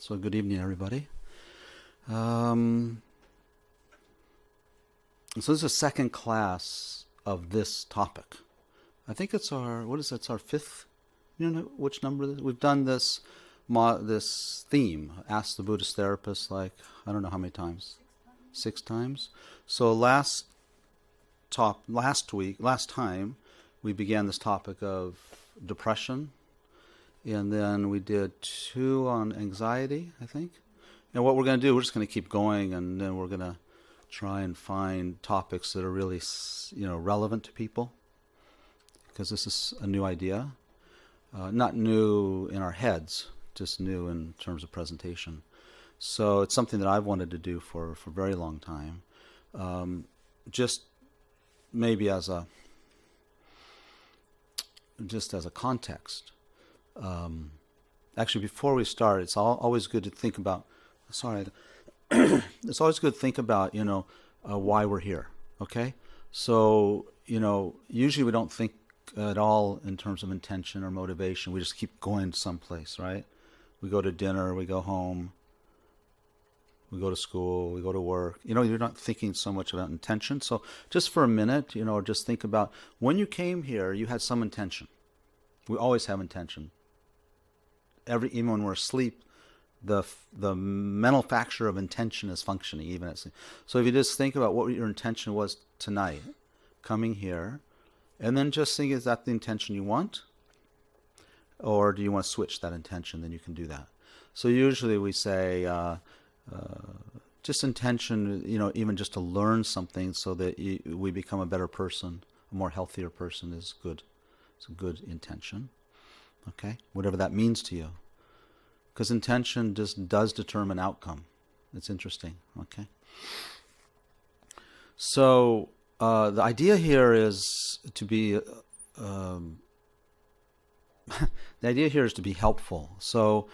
So good evening, everybody. So this is the second class of this topic. I think it's it's our fifth, which number? We've done this theme, Ask the Buddhist Therapist, like, I don't know how many times. 6 times. So last time, we began this topic of depression, and then we did 2 on anxiety, I think. And what we're going to do, we're just going to keep going, and then we're going to try and find topics that are really, relevant to people, because this is a new idea. Not new in our heads, just new in terms of presentation. So it's something that I've wanted to do for a very long time. Just maybe as a context. Actually, before we start, it's always good to think about. It's always good to think about, why we're here. Okay, so usually we don't think at all in terms of intention or motivation. We just keep going someplace, right? We go to dinner, we go home, we go to school, we go to work. You're not thinking so much about intention. So just for a minute, just think about when you came here, you had some intention. We always have intention. Even when we're asleep, the mental factor of intention is functioning even at sleep. So if you just think about what your intention was tonight, coming here, and then just think, is that the intention you want? Or do you want to switch that intention? Then you can do that. So usually we say, just intention, even just to learn something so that we become a better person, a more healthier person is good. It's a good intention. Okay? Whatever that means to you. Because intention just does determine outcome. It's interesting. Okay? So the idea here is to be helpful. So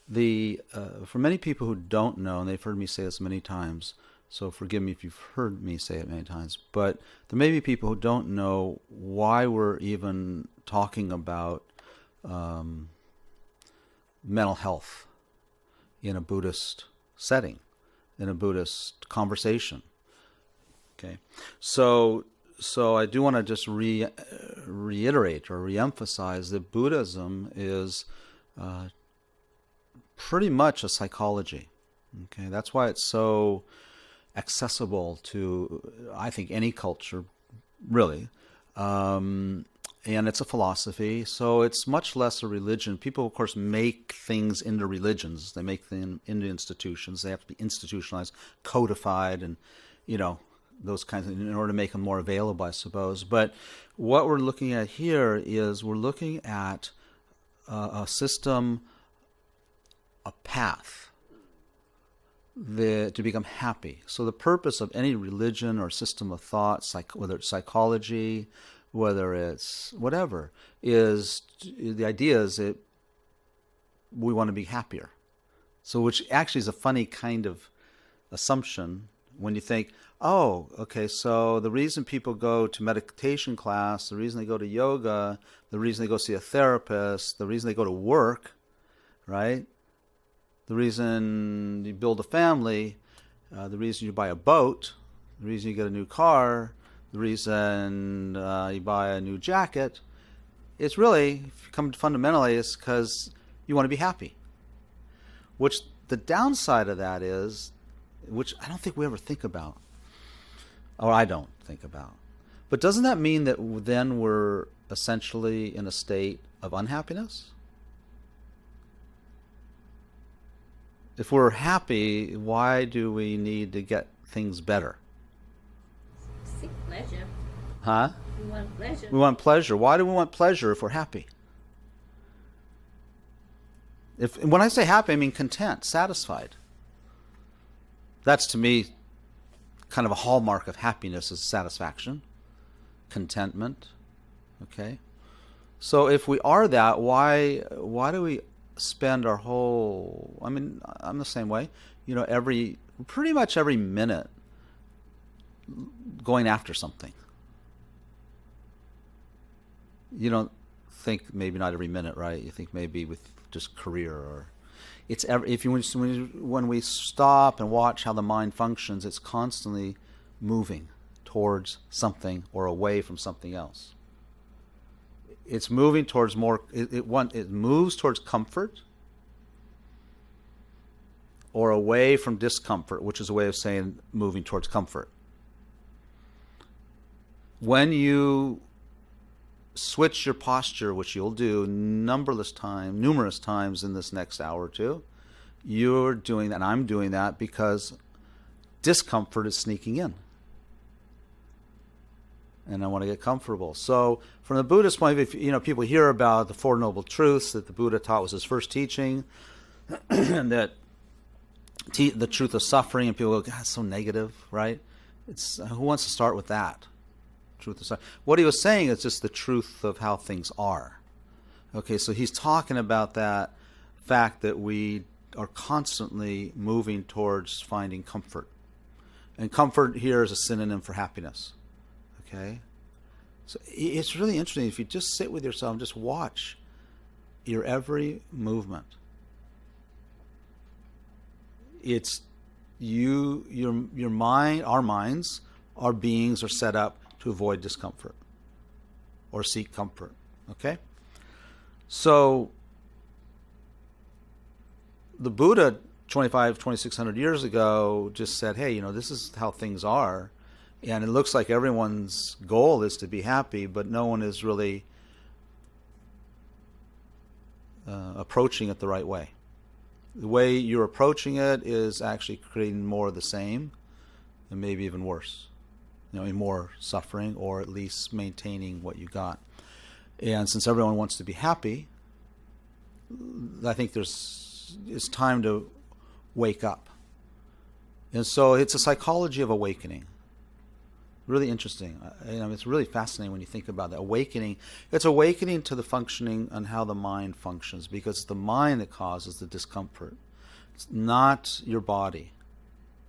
for many people who don't know, and they've heard me say this many times, so forgive me if you've heard me say it many times, but there may be people who don't know why we're even talking about mental health in a Buddhist setting, in a Buddhist conversation. Okay, so I do want to just reiterate or reemphasize that Buddhism is pretty much a psychology. Okay, that's why it's so accessible to, I think, any culture, really. And it's a philosophy, so it's much less a religion. People, of course, make things into religions. They make them into institutions. They have to be institutionalized, codified, and, those kinds of, in order to make them more available, I suppose. But what we're looking at here is we're looking at a system, a path to become happy. So the purpose of any religion or system of thought, whether it's psychology, whether it's whatever, is the idea is that we want to be happier. So which actually is a funny kind of assumption when you think, oh, okay, so the reason people go to meditation class, the reason they go to yoga, the reason they go see a therapist, the reason they go to work, right? The reason you build a family, the reason you buy a boat, the reason you get a new car, the reason you buy a new jacket, it's really, if you come to fundamentally, it's because you want to be happy. Which the downside of that is, which I don't think we ever think about, or I don't think about. But doesn't that mean that then we're essentially in a state of unhappiness? If we're happy, why do we need to get things better? Seek pleasure. Huh? We want pleasure. We want pleasure. Why do we want pleasure if we're happy? When I say happy, I mean content, satisfied. That's, to me, kind of a hallmark of happiness is satisfaction, contentment. Okay? So if we are that, why do we spend our whole, I'm the same way, pretty much every minute going after something. You don't think, maybe not every minute, right? You think maybe with just career or when we stop and watch how the mind functions, it's constantly moving towards something or away from something else. It's moving towards more. It moves towards comfort or away from discomfort, which is a way of saying moving towards comfort. When you switch your posture, which you'll do numerous times in this next hour or two, you're doing that, and I'm doing that because discomfort is sneaking in. And I want to get comfortable. So from the Buddhist point of view, people hear about the Four Noble Truths that the Buddha taught was his first teaching, and that the truth of suffering, and people go, God, it's so negative, right? Who wants to start with that? Truth of suffering. What he was saying is just the truth of how things are. Okay, so he's talking about that fact that we are constantly moving towards finding comfort. And comfort here is a synonym for happiness. Okay? So it's really interesting if you just sit with yourself and just watch your every movement. It's your mind, our minds, our beings are set up to avoid discomfort or seek comfort. Okay? So the Buddha 2,600 years ago just said, hey, this is how things are. And it looks like everyone's goal is to be happy, but no one is really approaching it the right way. The way you're approaching it is actually creating more of the same, and maybe even worse. More suffering, or at least maintaining what you got. And since everyone wants to be happy, I think it's time to wake up. And so it's a psychology of awakening. Really interesting. It's really fascinating when you think about that. Awakening. It's awakening to the functioning and how the mind functions, because it's the mind that causes the discomfort. It's not your body.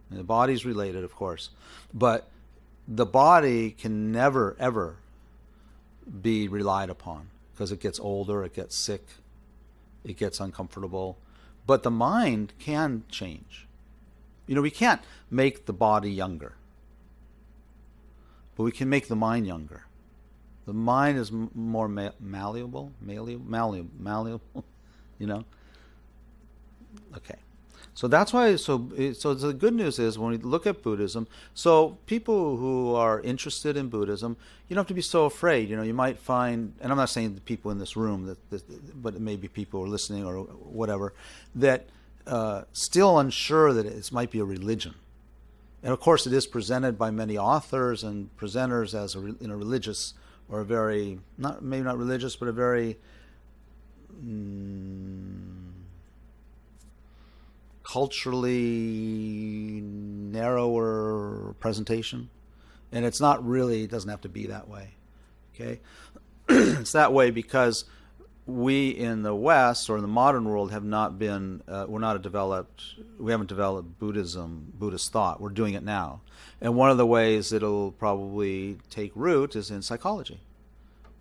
And the body's related, of course. But the body can never, ever be relied upon, because it gets older, it gets sick, it gets uncomfortable. But the mind can change. We can't make the body younger, but we can make the mind younger. The mind is more malleable. Okay. So that's why. So the good news is when we look at Buddhism. So people who are interested in Buddhism, you don't have to be so afraid. You might find, and I'm not saying the people in this room, but it may be people who are listening or whatever, that still unsure that it might be a religion. And of course, it is presented by many authors and presenters as a religious, or a very maybe not religious, but a very culturally narrower presentation. And it's not really, it doesn't have to be that way. Okay? It's that way because we in the West, or in the modern world, have not been, we haven't developed Buddhist thought. We're doing it now. And one of the ways it'll probably take root is in psychology,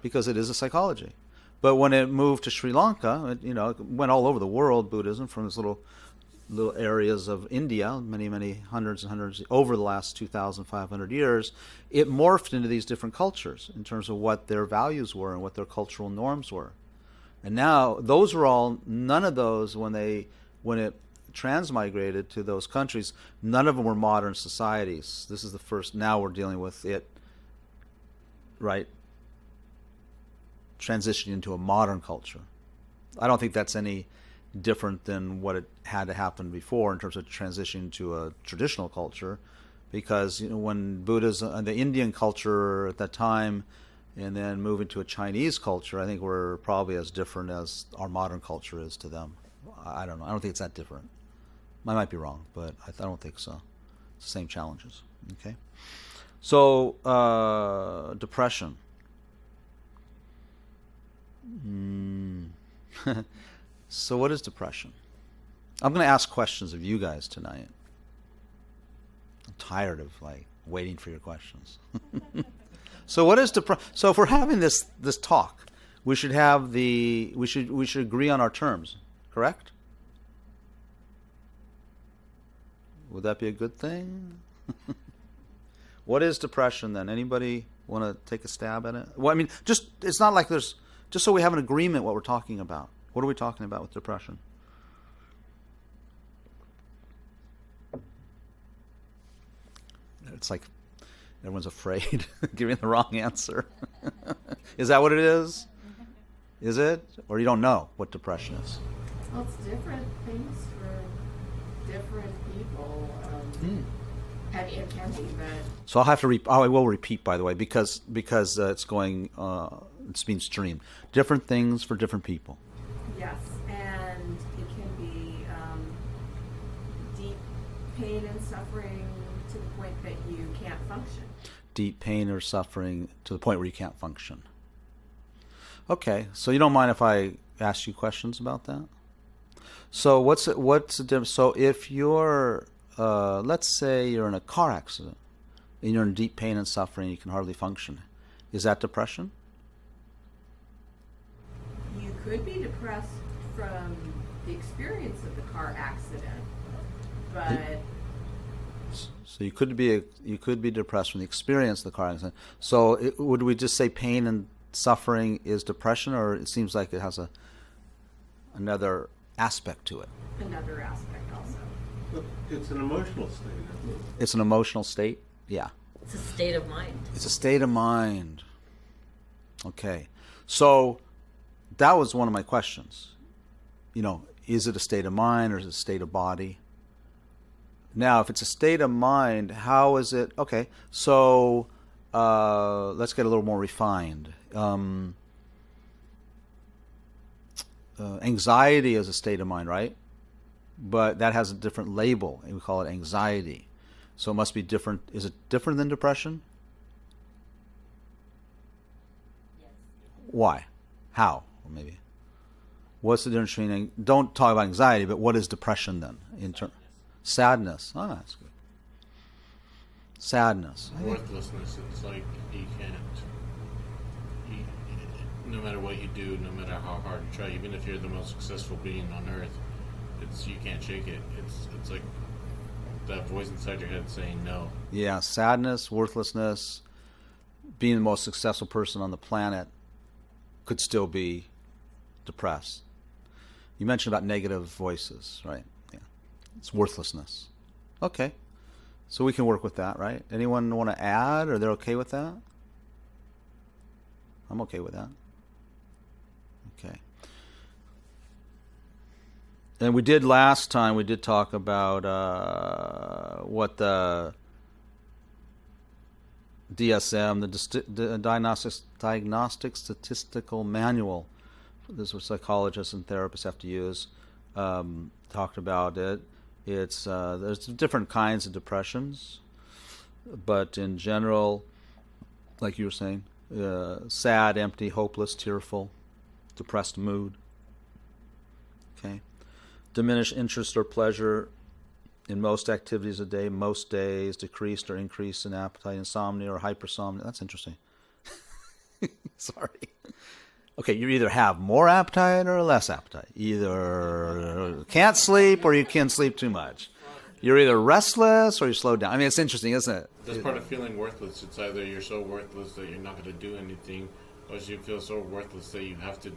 because it is a psychology. But when it moved to Sri Lanka, it went all over the world, Buddhism, from this little areas of India, many hundreds and hundreds, over the last 2,500 years, it morphed into these different cultures in terms of what their values were and what their cultural norms were. And now those are all, none of those, when it transmigrated to those countries, none of them were modern societies. This is the first, now we're dealing with it, right, transitioning into a modern culture. I don't think that's any different than what it had to happen before in terms of transitioning to a traditional culture, because when Buddhism, the Indian culture at that time, and then moving to a Chinese culture, I think we're probably as different as our modern culture is to them. I don't know. I don't think it's that different. I might be wrong, but I don't think so. It's the same challenges. Okay. So, depression. So what is depression? I'm going to ask questions of you guys tonight. I'm tired of waiting for your questions. So what is depression? So if we're having this talk, we should agree on our terms, correct? Would that be a good thing? What is depression then? Anybody want to take a stab at it? Well, I mean, it's not like there's, just so we have an agreement what we're talking about. What are we talking about with depression? It's like everyone's afraid of giving the wrong answer. Is that what it is? Is it? Or you don't know what depression is? Well, it's different things for different people. It can be, but So I'll have to. I will repeat, by the way, because it's going. It's being streamed. Different things for different people. yes, and it can be deep pain and suffering to the point that you can't function. Deep pain or suffering to the point where you can't function. Okay, so you don't mind if I ask you questions about that? So what's the difference? So if you're, let's say you're in a car accident and you're in deep pain and suffering, you can hardly function. Is that depression? You could be depressed from the experience of the car accident, but So you could be depressed from the experience of the car accident. So would we just say pain and suffering is depression, or it seems like it has another aspect to it? another aspect also. But it's an emotional state, isn't it? It's an emotional state? Yeah. It's a state of mind. It's a state of mind. Okay. So that was one of my questions. Is it a state of mind or is it a state of body? Now, if it's a state of mind, how is it? Okay. So let's get a little more refined. Anxiety is a state of mind, right? But that has a different label, and we call it anxiety. So it must be different. Is it different than depression? Yes. Why? How? Or maybe. What's the difference between? Don't talk about anxiety, but what is depression then? Sadness. Oh, that's good. Sadness. Worthlessness. It's like you can't. No matter what you do, no matter how hard you try, even if you're the most successful being on earth, you can't shake it. It's like that voice inside your head saying no. Yeah, sadness, worthlessness, being the most successful person on the planet could still be depressed. You mentioned about negative voices, right? Yeah. It's worthlessness. Okay. So we can work with that, right? Anyone want to add, or they're okay with that? I'm okay with that. Okay. And last time we did talk about what the DSM, the Diagnostic Statistical Manual, this is what psychologists and therapists have to use, talked about it. It's there's different kinds of depressions, but in general, like you were saying, sad, empty, hopeless, tearful, depressed mood. Okay. Diminished interest or pleasure in most activities of the day, most days, decreased or increased in appetite, insomnia or hypersomnia. That's interesting. Sorry. Okay, you either have more appetite or less appetite. Either can't sleep or you can sleep too much. You're either restless or you slow down. I mean, it's interesting, isn't it? That's part of feeling worthless. It's either you're so worthless that you're not going to do anything, or you feel so worthless that you have to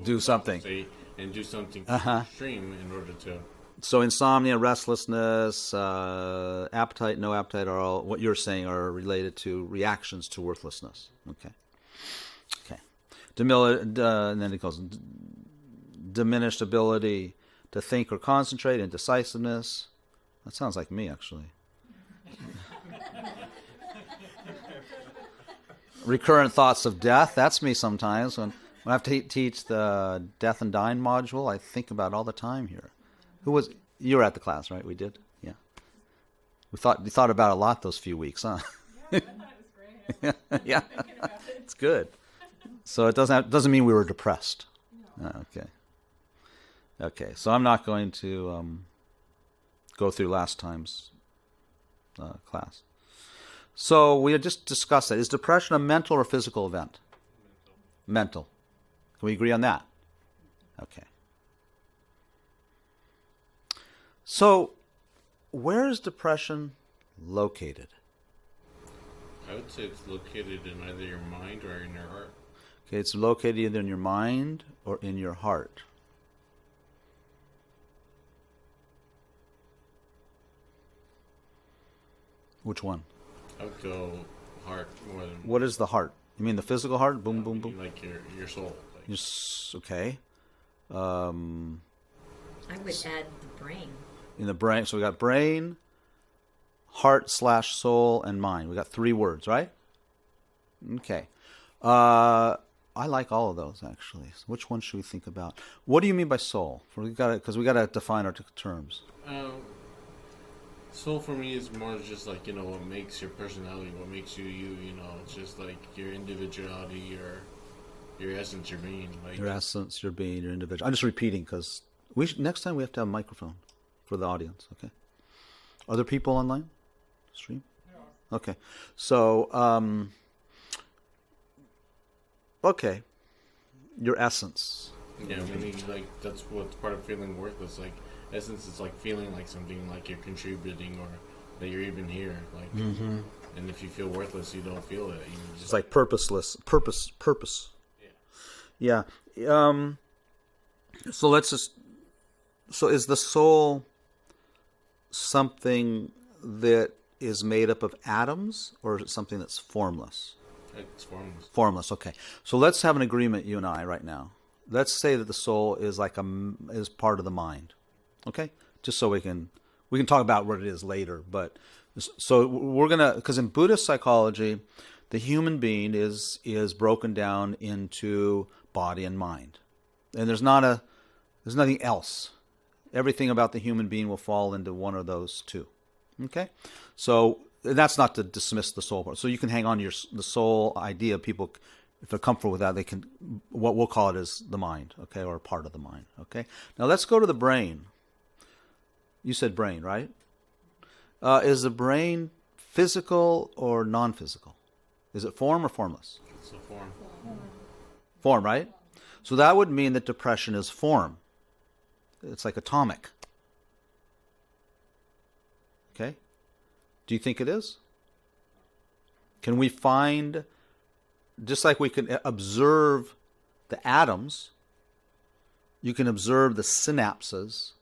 Do something. And do something extreme in order to. So insomnia, restlessness, appetite, no appetite are all, what you're saying, are related to reactions to worthlessness. Okay. And then it goes, diminished ability to think or concentrate, indecisiveness. That sounds like me, actually. Recurrent thoughts of death. That's me sometimes. When I have to teach the death and dying module, I think about it all the time here. You were at the class, right? We did? Yeah. You thought about it a lot those few weeks, huh? Yeah, I thought it was great. Yeah. It's good. So it doesn't mean we were depressed. No. Okay. So I'm not going to go through last time's class. So we had just discussed that. Is depression a mental or physical event? Mental. Can we agree on that? Okay. So where is depression located? I would say it's located in either your mind or in your heart. Okay, it's located either in your mind or in your heart. Which one? I would go heart more than. What is the heart? You mean the physical heart? Boom, boom, boom. Like your soul. Like, Okay. I would add the brain. In the brain. So we got brain, heart / soul, and mind. We got 3 words, right? Okay. I like all of those, actually. So which one should we think about? What do you mean by soul? Because we got to define our terms. soul for me is more just like, what makes your personality, what makes you you. It's just like your individuality, your essence, your being. Like Your essence, your being, your individual. I'm just repeating because next time we have to have a microphone for the audience. Okay. Are there people online? Stream. Okay. So, okay. Your essence. Yeah, meaning like that's what's part of feeling worthless. Like essence is like feeling like something, like you're contributing or that you're even here. Like, and if you feel worthless, you don't feel it. You just, It's like purposeless. Purpose. yeah. Yeah. So let's just. So is the soul something that is made up of atoms, or is it something that's formless? It's formless. Formless. Okay. So let's have an agreement, you and I, right now. Let's say that the soul is is part of the mind. Okay. Just so we can talk about what it is later. But so we're gonna, because in Buddhist psychology, the human being is broken down into body and mind, and there's nothing else. Everything about the human being will fall into one of those two. Okay. So that's not to dismiss the soul part. So you can hang on to the soul idea. People, if they're comfortable with that, they can, what we'll call it is the mind, okay, or part of the mind, okay? Now let's go to the brain. You said brain, right? Is the brain physical or non-physical? Is it form or formless? It's a form. Form, right? So that would mean that depression is form. It's like atomic. Okay? Do you think it is? Can we find, just like we can observe the atoms, you can observe the synapses.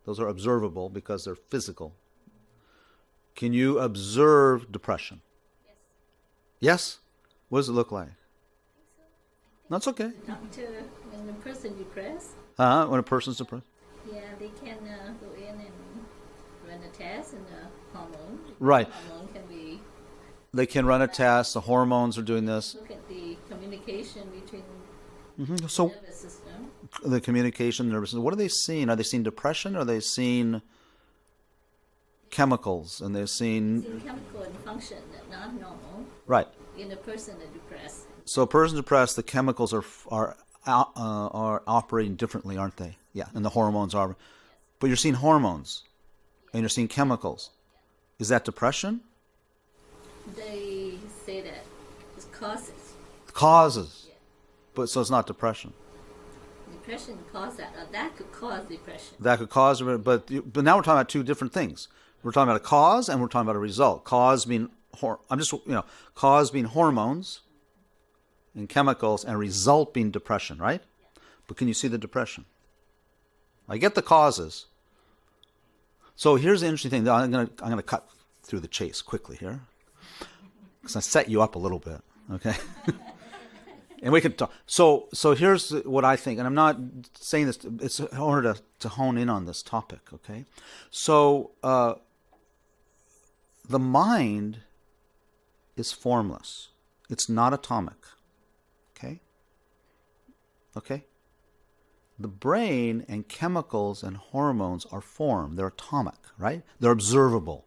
Those are observable because they're physical. Can you observe depression? Yes? What does it look like? That's okay. Doctor, when a person depressed, When a person's depressed? yeah, they can go in and run a test and the hormone. Right. Hormone can be They can run a test. The hormones are doing this. look at the communication between So the nervous system. the communication, nervous system. What are they seeing? Are they seeing depression? Or are they seeing chemicals? And they're seeing It's chemical and function that not normal right. in a person that depressed. So a person depressed, the chemicals are operating differently, aren't they? Yeah, and the hormones are. But you're seeing hormones, and you're seeing chemicals. Is that depression? They say that it's causes. Causes. But so it's not depression. Depression cause that, or that could cause depression. That could cause, but now we're talking about two different things. We're talking about a cause and we're talking about a result. Cause being cause being hormones and chemicals, and result being depression, right? But can you see the depression? I get the causes. So here's the interesting thing. I'm gonna cut through the chase quickly here, because I set you up a little bit, okay? And we can talk. So here's what I think, and I'm not saying this. It's in order to hone in on this topic, okay? So the mind is formless. It's not atomic. Okay? Okay? The brain and chemicals and hormones are form. They're atomic, right? They're observable.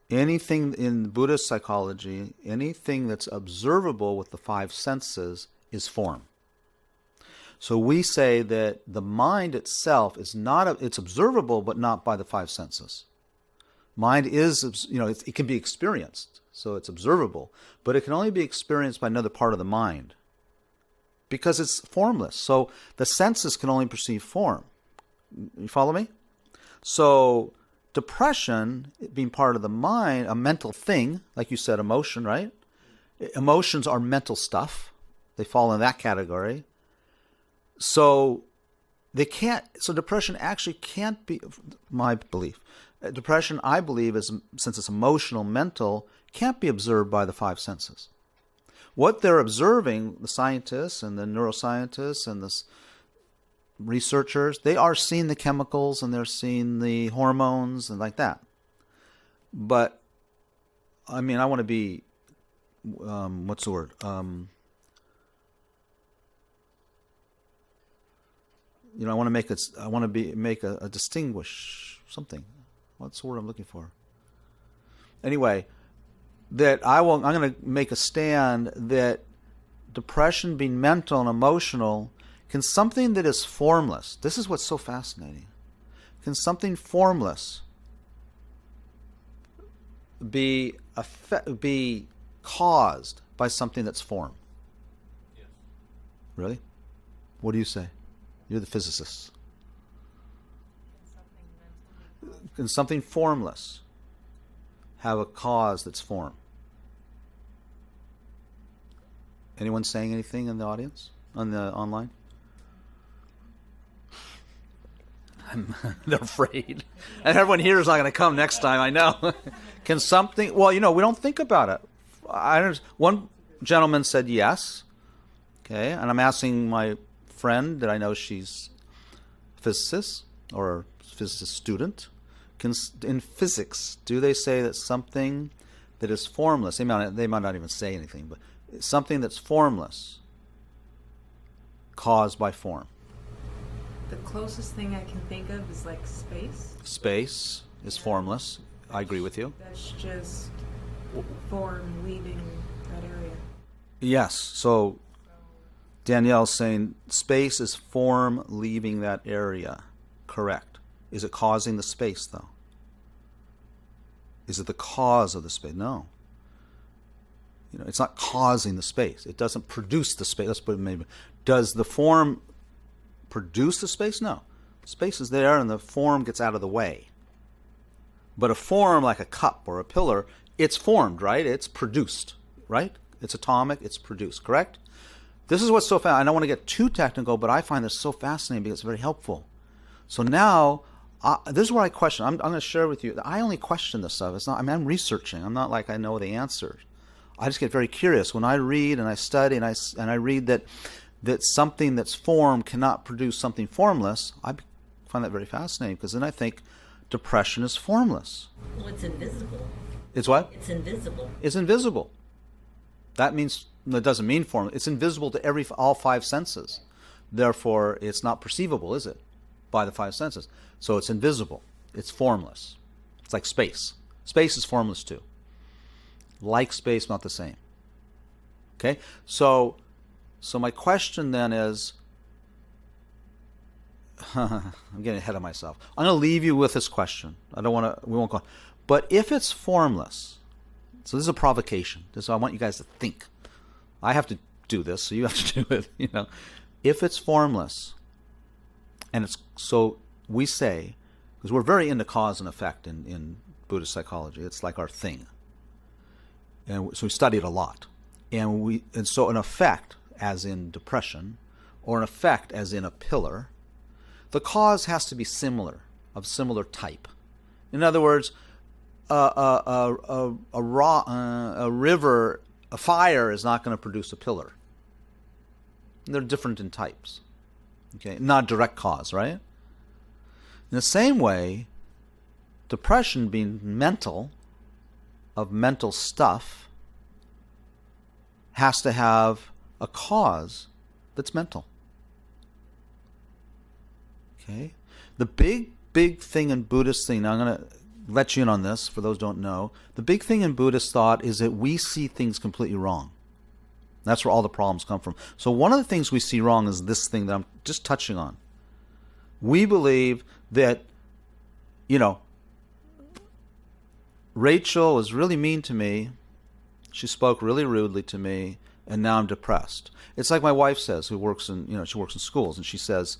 Anything in Buddhist psychology, anything that's observable with the 5 senses is form. So we say that the mind itself is not, it's observable, but not by the 5 senses. Mind is, it can be experienced, so it's observable, but it can only be experienced by another part of the mind because it's formless. So the senses can only perceive form. You follow me? So depression being part of the mind, a mental thing, like you said, emotion, right? Emotions are mental stuff. They fall in that category. So depression actually can't be, my belief. Depression, I believe, is, since it's emotional, mental, can't be observed by the five senses. What they're observing, the scientists and the neuroscientists and the researchers, they are seeing the chemicals and they're seeing the hormones and like that. But, I mean, I want to be, what's the word? I want to make a distinguish something. What's the word I'm looking for? Anyway, I'm going to make a stand that depression being mental and emotional, can something that is formless, this is what's so fascinating, can something formless be caused by something that's form? Yes. Really? What do you say? You're the physicist. Can something formless have a cause that's form? Anyone saying anything in the audience? On the online? They're afraid. And everyone here is not going to come next time, I know. Can something... Well, we don't think about it. One gentleman said yes. Okay, and I'm asking my friend that I know she's a physicist or a physicist student. In physics, do they say that something that is formless, they might not even say anything, but something that's formless caused by form? The closest thing I can think of is like space. Space is formless. I agree with you. That's just form leaving that area. Yes. So Danielle's saying space is form leaving that area. Correct. Is it causing the space, though? Is it the cause of the space? No. It's not causing the space. It doesn't produce the space. Let's put it maybe. Does the form produce the space? No. Space is there and the form gets out of the way. But a form like a cup or a pillar, it's formed, right? It's produced, right? It's atomic, it's produced, correct? This is what's so fascinating. I don't want to get too technical, but I find this so fascinating because it's very helpful. So now, this is where I question. I'm going to share with you. I only question this stuff. It's not. I'm researching. I'm not like I know the answers. I just get very curious when I read and I study and I read that something that's formed cannot produce something formless. I find that very fascinating because then I think depression is formless. Well, it's invisible. It's what? It's invisible. It's invisible. That doesn't mean formless. It's invisible to all five senses. Therefore, it's not perceivable, is it? By the five senses. So it's invisible. It's formless. It's like space. Space is formless too. Like space, not the same. Okay? So my question then is, I'm getting ahead of myself. I'm going to leave you with this question. We won't go. But if it's formless, so this is a provocation. I want you guys to think. I have to do this, so you have to do it. If it's formless, and it's so we say, because we're very into cause and effect in Buddhist psychology. It's like our thing. And so we study it a lot. And so an effect, as in depression, or an effect as in a pillar, the cause has to be similar, of similar type. In other words, a river, a fire is not going to produce a pillar. They're different in types. Okay, not direct cause, right? In the same way, depression being mental, of mental stuff, has to have a cause that's mental. Okay? The big thing in Buddhist thing, now I'm going to let you in on this for those who don't know, the big thing in Buddhist thought is that we see things completely wrong. That's where all the problems come from. So one of the things we see wrong is this thing that I'm just touching on. We believe that, Rachel was really mean to me. She spoke really rudely to me, and now I'm depressed. It's like my wife says, who works in, she works in schools, and she says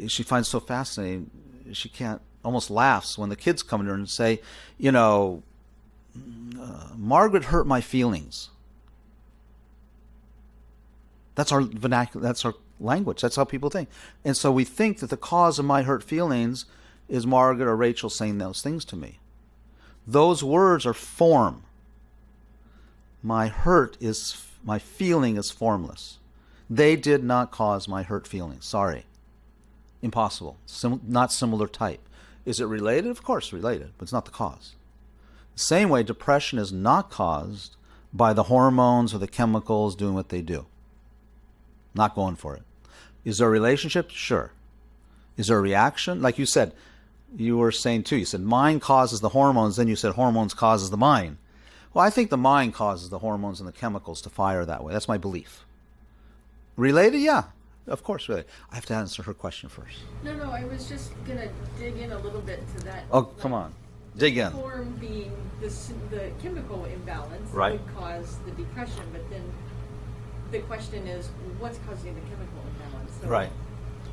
she finds it so fascinating she can't almost laughs when the kids come in there and say, Margaret hurt my feelings. That's our vernacular. That's our language. That's how people think. And so we think that the cause of my hurt feelings is Margaret or Rachel saying those things to me. Those words are form. My feeling is formless. They did not cause my hurt feelings. Sorry. Impossible. Not similar type. Is it related? Of course related, but it's not the cause. The same way, depression is not caused by the hormones or the chemicals doing what they do. Not going for it. Is there a relationship? Sure. Is there a reaction? Like you said, you were saying too, you said mind causes the hormones, then you said hormones causes the mind. Well, I think the mind causes the hormones and the chemicals to fire that way. That's my belief. Related? Yeah. Of course, related. I have to answer her question first. No, I was just going to dig in a little bit to that. Oh, come on. Dig in. Form being the chemical imbalance Right. would cause the depression, but then the question is, what's causing the chemical imbalance? So Right.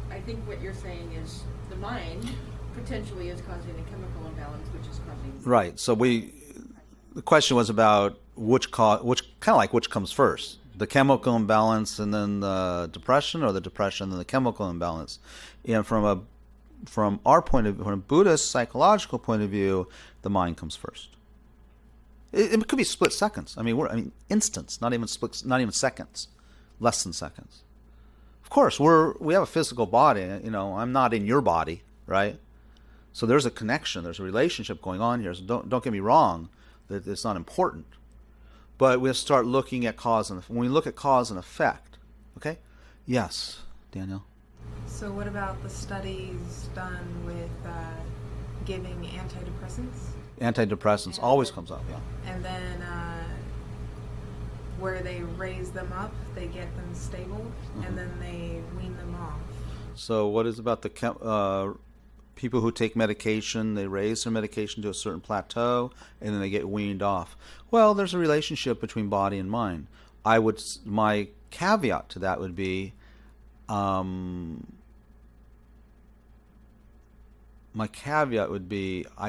I think what you're saying is the mind potentially is causing a chemical imbalance, which is causing... Right. So the question was about which comes first, the chemical imbalance and then the depression, or the depression and then the chemical imbalance. And from our point of view, from a Buddhist psychological point of view, the mind comes first. It could be split seconds. Instants, not even splits, not even seconds, less than seconds. Of course, we have a physical body. I'm not in your body, right? So there's a connection, there's a relationship going on here. So don't get me wrong, that it's not important. But we'll start looking at when we look at cause and effect. Okay? Yes, Daniel. So what about the studies done with giving antidepressants? Antidepressants always comes up, yeah. And then where they raise them up, they get them stable, and then they wean them off. So what is about the people who take medication, they raise their medication to a certain plateau, and then they get weaned off? Well, there's a relationship between body and mind. My caveat to that would be, I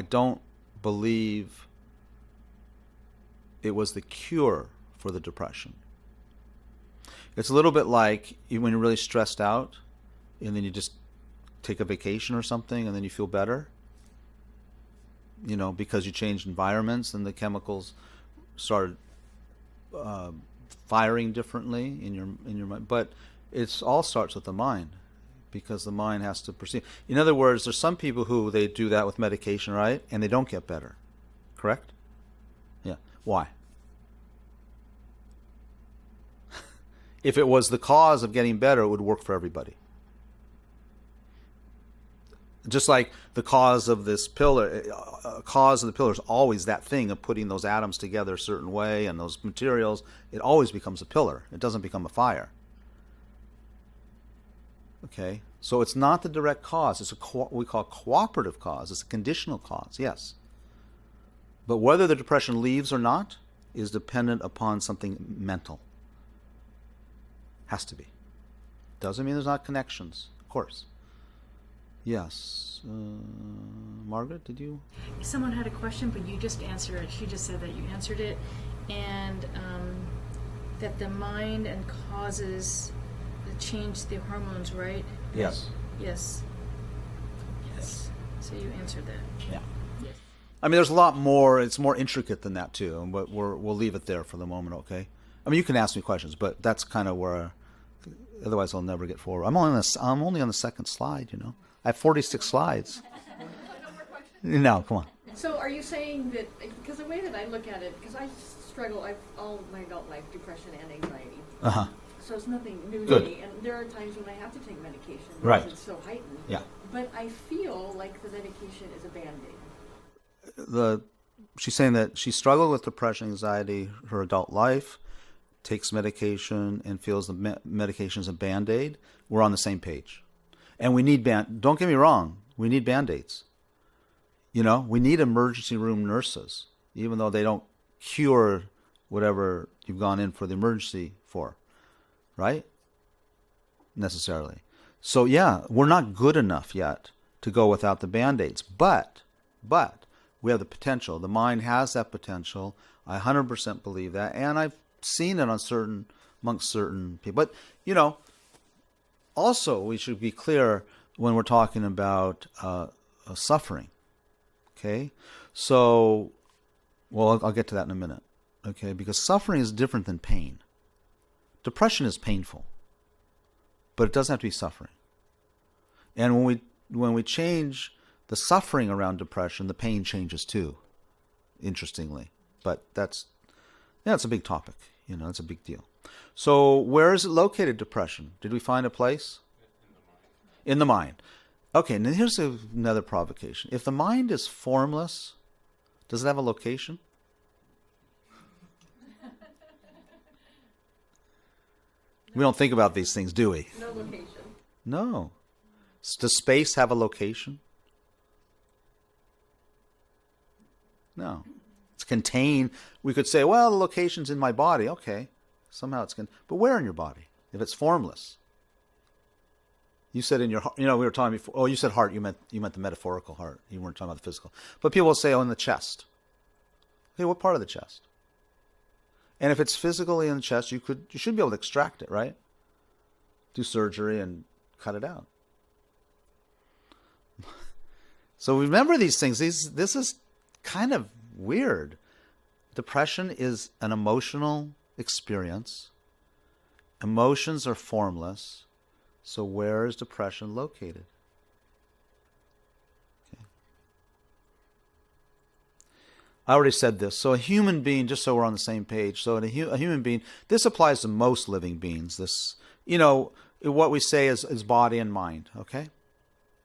don't believe it was the cure for the depression. It's a little bit like when you're really stressed out and then you just take a vacation or something and then you feel better, because you changed environments and the chemicals started firing differently in your mind. But it all starts with the mind, because the mind has to perceive. In other words, there's some people who they do that with medication, right? And they don't get better. Correct? Yeah. Why? If it was the cause of getting better, it would work for everybody. Just like the cause of this pillar, cause of the pillar is always that thing of putting those atoms together a certain way and those materials. It always becomes a pillar. It doesn't become a fire. Okay, so it's not the direct cause. It's what we call cooperative cause. It's a conditional cause, yes. But whether the depression leaves or not is dependent upon something mental. Has to be. Doesn't mean there's not connections, of course. Yes. Margaret, did you? Someone had a question, but you just answered it. She just said that you answered it, and that the mind and causes change the hormones, right? Yes. Yes. So you answered that. Yeah. Yes. There's a lot more. It's more intricate than that too, but we'll leave it there for the moment, okay? You can ask me questions, but that's kind of where. Otherwise, I'll never get forward. I'm only on the second slide. I have 46 slides. No, come on. So are you saying that, because the way that I look at it, because I struggle, all of my adult life, depression and anxiety. Uh-huh. So it's nothing new Good. to me. And there are times when I have to take medication because Right. it's so heightened. Yeah. But I feel like the medication is a Band-Aid. She's saying that she struggled with depression, anxiety her adult life, takes medication, and feels the medication is a Band-Aid. We're on the same page. And we need don't get me wrong, we need Band-Aids. We need emergency room nurses, even though they don't cure whatever you've gone in for the emergency for, right? Necessarily. So yeah, we're not good enough yet to go without the Band-Aids. But we have the potential. The mind has that potential. I 100% believe that, and I've seen it amongst certain people. But, you know, also we should be clear when we're talking about suffering. Okay? So, well, I'll get to that in a minute. Okay? Because suffering is different than pain. Depression is painful, but it doesn't have to be suffering. And when we change the suffering around depression, the pain changes too, interestingly. But it's a big topic. You know, it's a big deal. So where is it located, depression? Did we find a place? In the mind. Okay, now here's another provocation. If the mind is formless, does it have a location? We don't think about these things, do we? No location. No. Does space have a location? No. It's contained. We could say, well, the location's in my body. Okay. Somehow it's but where in your body? If it's formless. You said in your heart. You know, we were talking before. Oh, you said heart. You meant the metaphorical heart. You weren't talking about the physical. But people will say, oh, in the chest. Okay, what part of the chest? And if it's physically in the chest, you should be able to extract it, right? Do surgery and cut it out. So remember these things. This is kind of weird. Depression is an emotional experience. Emotions are formless. So where is depression located? Okay. I already said this. So a human being, just so we're on the same page, so a human being, this applies to most living beings. This, you know, what we say is body and mind, okay?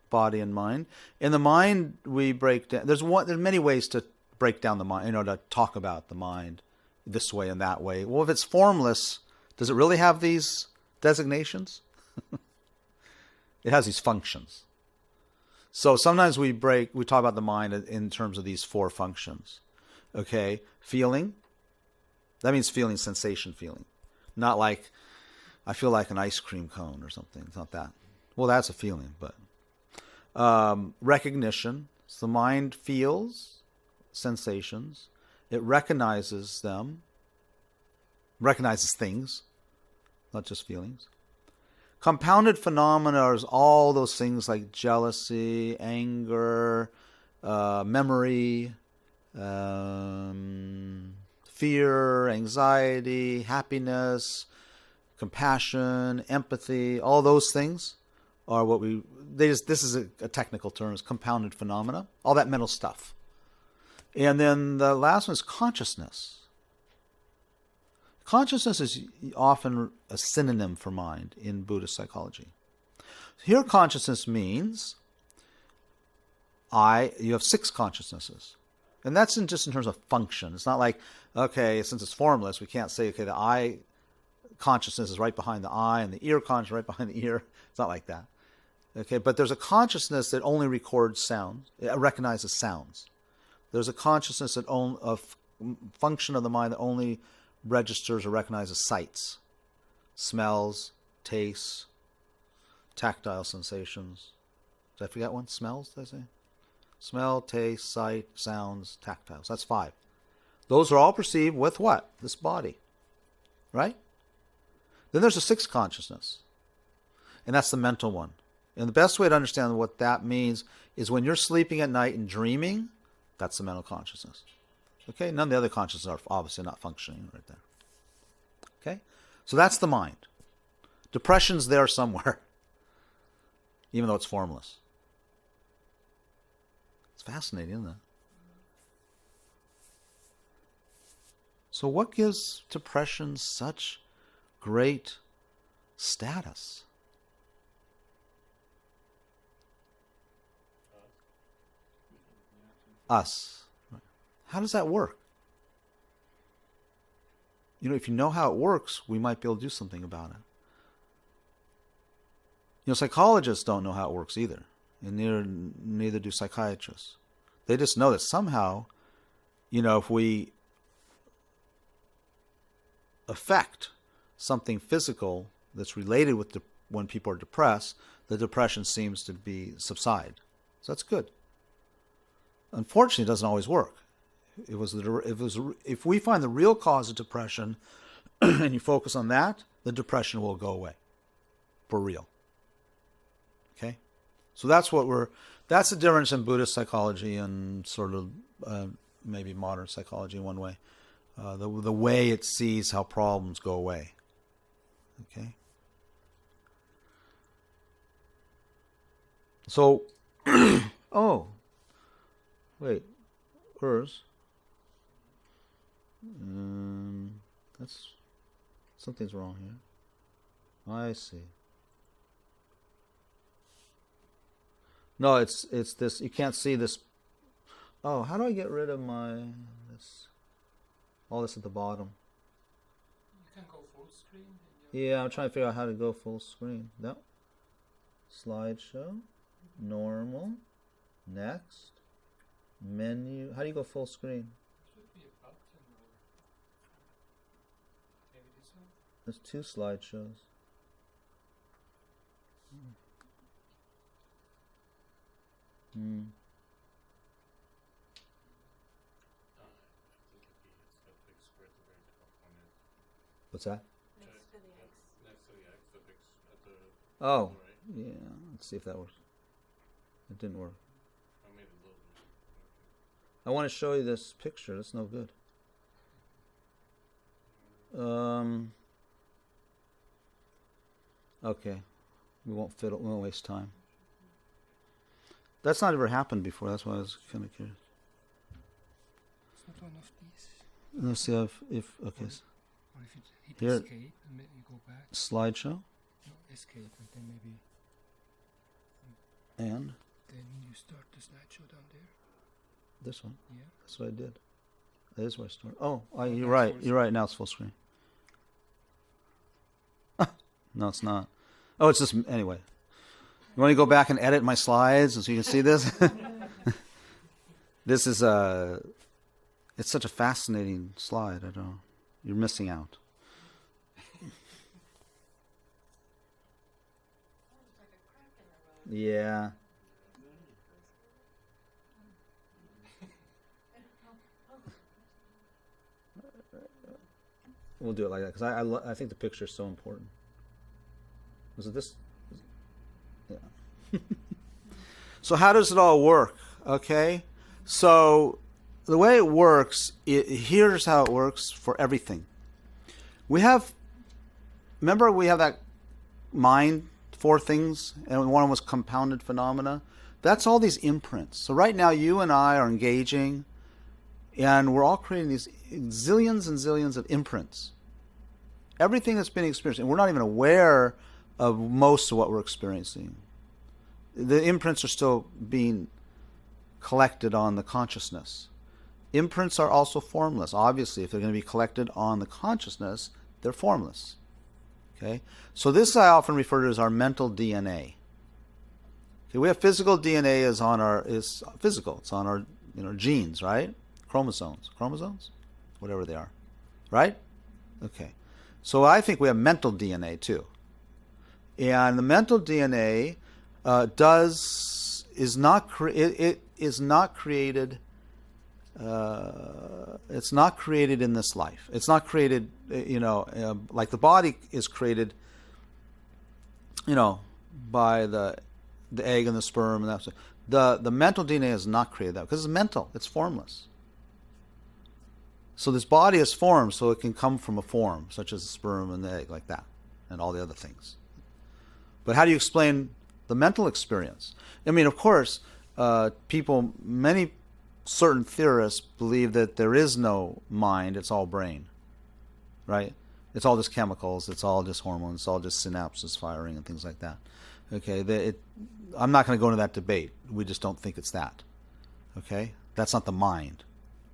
Body and mind. In the mind, we break down. There's many ways to break down the mind, you know, to talk about the mind this way and that way. Well, if it's formless, does it really have these designations? It has these functions. So sometimes we talk about the mind in terms of these four functions. Okay, feeling. That means feeling, sensation feeling. Not like, I feel like an ice cream cone or something. It's not that. Well, that's a feeling, but recognition. So the mind feels sensations. It recognizes them. Recognizes things, not just feelings. Compounded phenomena are all those things like jealousy, anger, memory, fear, anxiety, happiness, compassion, empathy. All those things are what this is a technical term, is compounded phenomena. All that mental stuff. And then the last one is consciousness. Consciousness is often a synonym for mind in Buddhist psychology. Here consciousness means you have 6 consciousnesses. And that's just in terms of function. It's not like, okay, since it's formless, we can't say, okay, the eye consciousness is right behind the eye and the ear consciousness right behind the ear. It's not like that. Okay, but there's a consciousness that only records sounds, it recognizes sounds. There's a consciousness of function of the mind that only registers or recognizes sights, smells, tastes, tactile sensations. Did I forget one? Smells, did I say? Smell, taste, sight, sounds, tactiles. That's 5. Those are all perceived with what? This body. Right? Then there's a 6th consciousness. And that's the mental one. And the best way to understand what that means is when you're sleeping at night and dreaming, that's the mental consciousness. Okay? None of the other consciousnesses are obviously not functioning right there. Okay? So that's the mind. Depression's there somewhere, even though it's formless. It's fascinating, isn't it? So what gives depression such great status? Us. How does that work? You know, if you know how it works, we might be able to do something about it. You know, psychologists don't know how it works either, and neither do psychiatrists. They just know that somehow, you know, if we affect something physical that's related with when people are depressed, the depression seems to subside. So that's good. Unfortunately, it doesn't always work. If we find the real cause of depression and you focus on that, the depression will go away. For real. Okay? So that's the difference in Buddhist psychology and sort of maybe modern psychology in one way. The way it sees how problems go away. Okay? So, oh, wait, where's? That's, something's wrong here. I see. No, it's this, you can't see this. Oh, how do I get rid of all this at the bottom? You can go full screen. Yeah, I'm trying to figure out how to go full screen. No. Slideshow. Normal. Next. Menu. How do you go full screen? Should be a button or maybe this one. There's 2 slideshows. What's that? Next to the X. Next to the X, the big at the Oh, right. yeah. Let's see if that works. It didn't work. I made it a little bit. I want to show you this picture. That's no good. Okay. We won't waste time. That's not ever happened before. That's why I was kind of curious. It's not one of these. Let's see if okay. Or if you hit Here. escape and then you go back. Slideshow No, escape and then maybe and then you start the slideshow down there. this one. Yeah. That's what I did. That is where I started. Oh, you're that's right. full You're right. Now it's full screen. No, it's not. Oh, it's just anyway. You want to go back and edit my slides so you can see this? This is it's such a fascinating slide. I don't. You're missing out. Yeah. We'll do it like that because I think the picture is so important. Was it this? Yeah. So how does it all work? Okay. So the way it works, here's how it works for everything. Remember we have that mind, 4 things, and one was compounded phenomena. That's all these imprints. So right now you and I are engaging, and we're all creating these zillions and zillions of imprints. Everything that's been experienced, and we're not even aware of most of what we're experiencing. The imprints are still being collected on the consciousness. Imprints are also formless. Obviously, if they're going to be collected on the consciousness, they're formless. Okay? So this I often refer to as our mental DNA. Okay, we have physical DNA is physical. It's on our genes, right? Chromosomes, whatever they are, right? Okay. So I think we have mental DNA too, and the mental DNA is not created. It's not created in this life. It's not created, like the body is created, by the egg and the sperm and that stuff. The mental DNA is not created that because it's mental. It's formless. So this body is formed so it can come from a form, such as the sperm and the egg, like that, and all the other things. But how do you explain the mental experience? I mean, of course, many certain theorists believe that there is no mind, it's all brain, right? It's all just chemicals, it's all just hormones, it's all just synapses firing and things like that. Okay, I'm not going to go into that debate. We just don't think it's that. Okay, that's not the mind.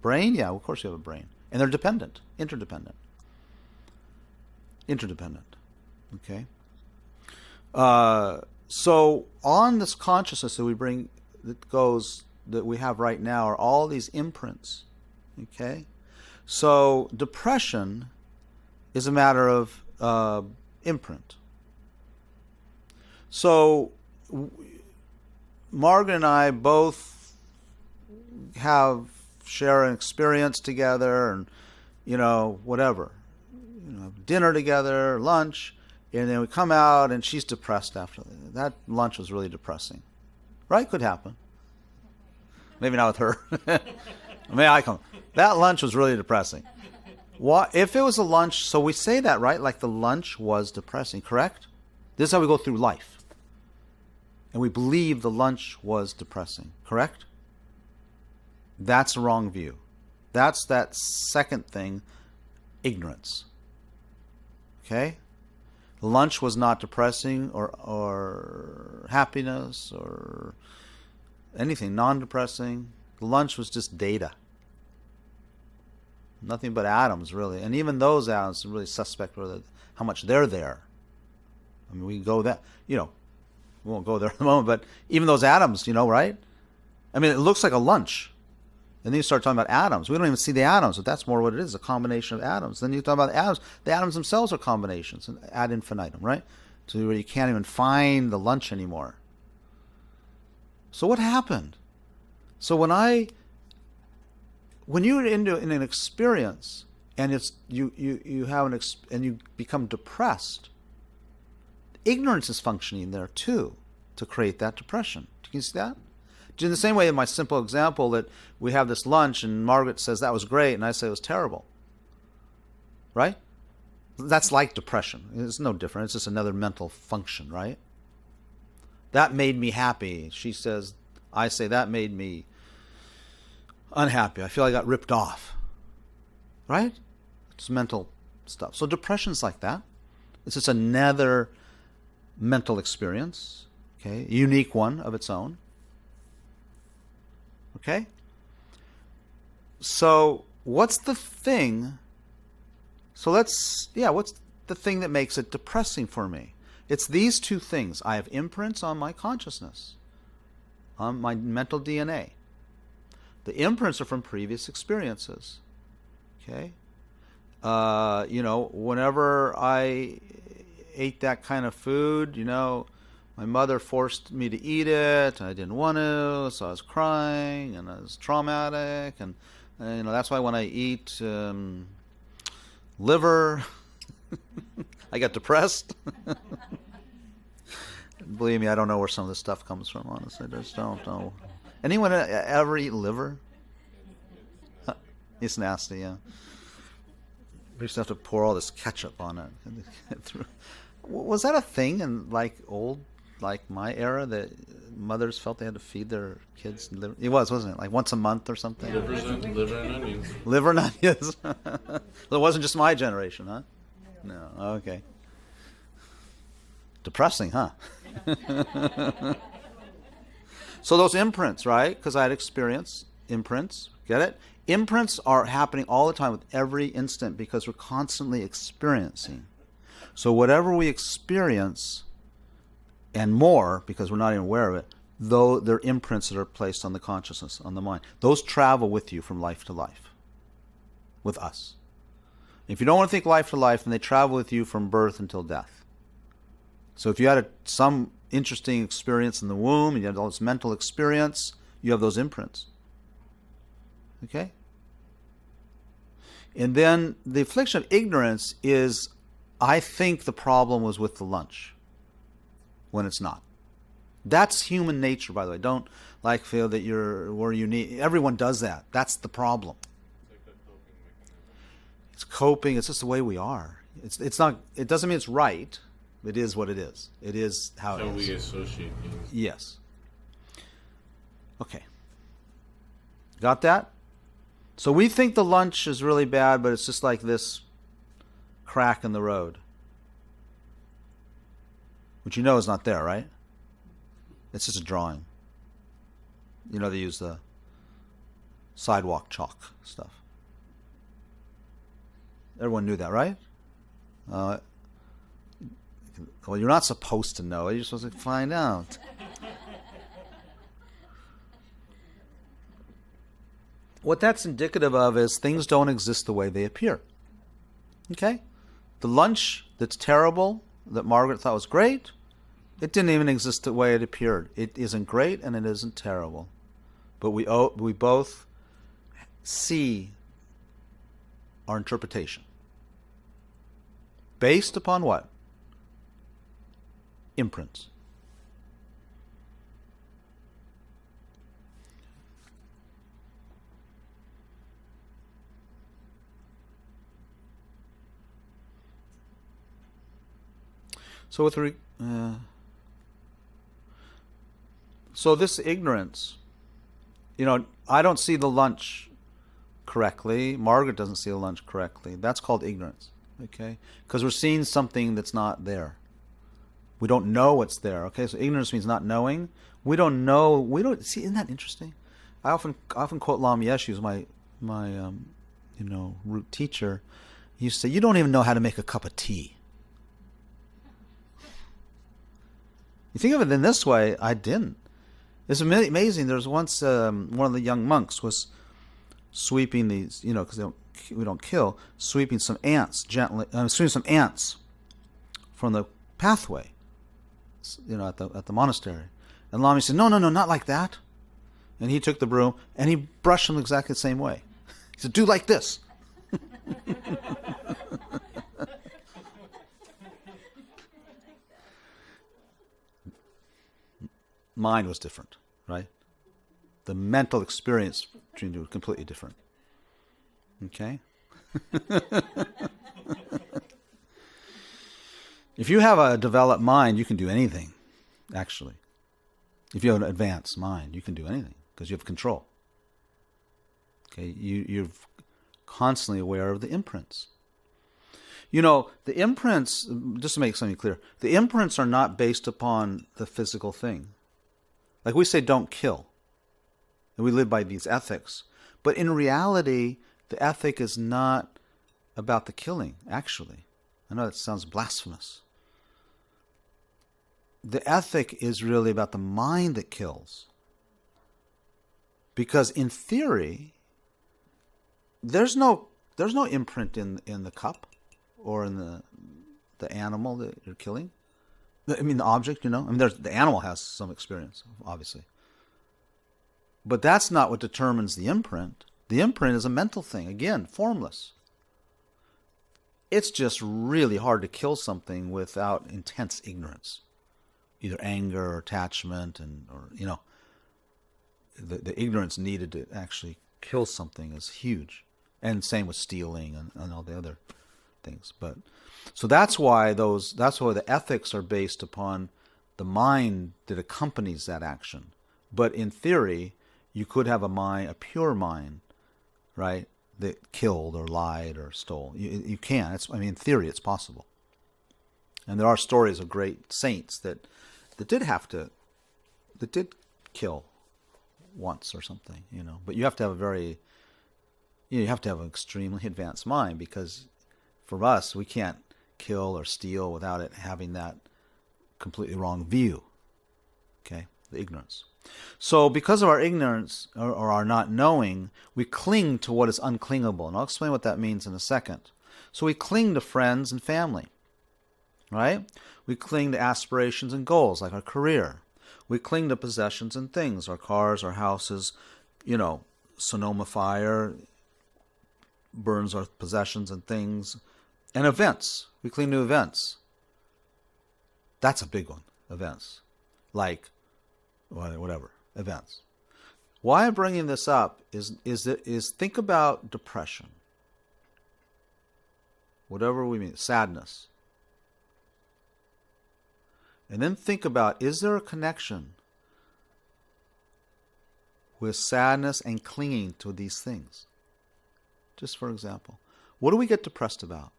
Brain, yeah, of course you have a brain. And they're dependent, interdependent. Okay? So on this consciousness that we have right now are all these imprints. Okay? So depression is a matter of imprint. So Margaret and I both share an experience together, and whatever, dinner together, lunch, and then we come out and she's depressed after that. Lunch was really depressing, right? Could happen. Maybe not with her. That lunch was really depressing. What if it was a lunch? So we say that, right? Like the lunch was depressing, correct? This is how we go through life. And we believe the lunch was depressing, correct? That's the wrong view. That's that second thing, ignorance. Okay? Lunch was not depressing or happiness or anything non-depressing. Lunch was just data. Nothing but atoms, really. And even those atoms are really suspect whether how much they're there. I mean, we can go that, we won't go there at the moment, but even those atoms, right? I mean, it looks like a lunch. And then you start talking about atoms. We don't even see the atoms, but that's more what it is, a combination of atoms. Then you talk about the atoms. The atoms themselves are combinations, ad infinitum, right? To where you can't even find the lunch anymore. So what happened? So when you're in an experience and you have and you become depressed, ignorance is functioning there too to create that depression. Can you see that? In the same way, in my simple example that we have this lunch and Margaret says that was great and I say it was terrible. Right? That's like depression. It's no different. It's just another mental function, right? That made me happy. I say that made me unhappy. I feel I got ripped off. Right? It's mental stuff. So depression's like that. It's just another mental experience. Okay? A unique one of its own. Okay? So what's the thing? What's the thing that makes it depressing for me? It's these two things. I have imprints on my consciousness, on my mental DNA. The imprints are from previous experiences. Okay? Whenever I ate that kind of food, my mother forced me to eat it. I didn't want to, so I was crying, and I was traumatic. And that's why when I eat liver, I get depressed. Believe me, I don't know where some of this stuff comes from, honestly. I just don't know. Anyone ever eat liver? It's nasty, yeah. We used to have to pour all this ketchup on it. Was that a thing in my era that mothers felt they had to feed their kids liver? It was, wasn't it? Like once a month or something? Liver and onions. Liver and onions. It wasn't just my generation, huh? No. Okay. Depressing, huh? So those imprints, right? Because I had experience imprints. Get it? Imprints are happening all the time with every instant because we're constantly experiencing. So whatever we experience, and more, because we're not even aware of it, though they're imprints that are placed on the consciousness, on the mind. Those travel with you from life to life. With us. If you don't want to think life to life, then they travel with you from birth until death. So if you had some interesting experience in the womb, and you had all this mental experience, you have those imprints. Okay? And then the affliction of ignorance is, I think the problem was with the lunch, when it's not. That's human nature, by the way. Don't feel that we're unique. Everyone does that. That's the problem. It's coping. It's just the way we are. It's not. It doesn't mean it's right. It is what it is. It is how it is. So we associate things. Yes. Okay. Got that? So we think the lunch is really bad, but it's just like this crack in the road. Which is not there, right? It's just a drawing. They use the sidewalk chalk stuff. Everyone knew that, right? Well, you're not supposed to know it. You're supposed to find out. What that's indicative of is things don't exist the way they appear. Okay? The lunch that's terrible, that Margaret thought was great, It didn't even exist the way it appeared. It isn't great and it isn't terrible. But we both see our interpretation. Based upon what? Imprints. So so this ignorance, I don't see the lunch correctly. Margaret doesn't see the lunch correctly. That's called ignorance, okay? Because we're seeing something that's not there. We don't know what's there, okay? So ignorance means not knowing. We don't know. We don't see. Isn't that interesting? I often quote Lama Yeshe, who's my root teacher. He used to say, "You don't even know how to make a cup of tea." You think of it in this way, I didn't. It's amazing. There's once one of the young monks was sweeping these, because we don't kill, sweeping some ants gently, sweeping some ants from the pathway, at the monastery. And Lama said, "No, not like that." And he took the broom and he brushed them exactly the same way. He said, "Do like this." Mine was different, right? The mental experience between the two was completely different. Okay? If you have a developed mind, you can do anything, actually. If you have an advanced mind, you can do anything because you have control. Okay? You're constantly aware of the imprints. The imprints, just to make something clear, the imprints are not based upon the physical thing. Like we say, don't kill. And we live by these ethics. But in reality, the ethic is not about the killing, actually. I know that sounds blasphemous. The ethic is really about the mind that kills. Because in theory, there's no imprint in the cup or in the animal that you're killing. I mean, the object, the animal has some experience, obviously. But that's not what determines the imprint. The imprint is a mental thing, again, formless. It's just really hard to kill something without intense ignorance. Either anger or attachment, the ignorance needed to actually kill something is huge. And same with stealing and all the other things. So that's why the ethics are based upon the mind that accompanies that action. But in theory, you could have a pure mind, right, that killed or lied or stole. You can. In theory, it's possible. And there are stories of great saints that did kill once or something, But you have to have you have to have an extremely advanced mind, because for us, we can't kill or steal without it having that completely wrong view. Okay? The ignorance. So because of our ignorance or our not knowing, we cling to what is unclingable. And I'll explain what that means in a second. So we cling to friends and family. Right? We cling to aspirations and goals, like our career. We cling to possessions and things, our cars, our houses. Sonoma fire burns our possessions and things. And events. We cling to events. That's a big one. Events. Like, whatever. Events. Why I'm bringing this up is think about depression. Whatever we mean. Sadness. And then think about, is there a connection with sadness and clinging to these things? Just for example. What do we get depressed about?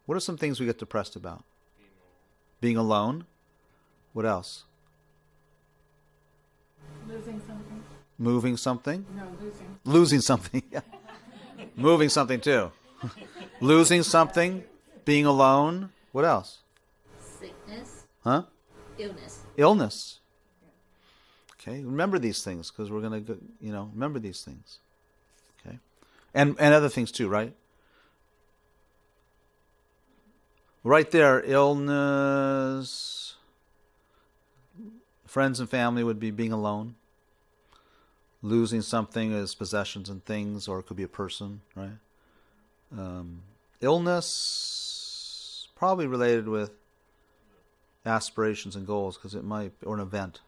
What are some things we get depressed about? Being alone. What else? Losing something. Moving something? No, losing. Losing something. Yeah. Moving something too. Losing something. Being alone. What else? Sickness. Huh? Illness. Illness. Okay, remember these things, because we're going to, remember these things. Okay, and other things too, right? Right there, illness, Friends and family would be being alone. Losing something as possessions and things, or it could be a person, right? Illness, probably related with aspirations and goals, because it might, or an event.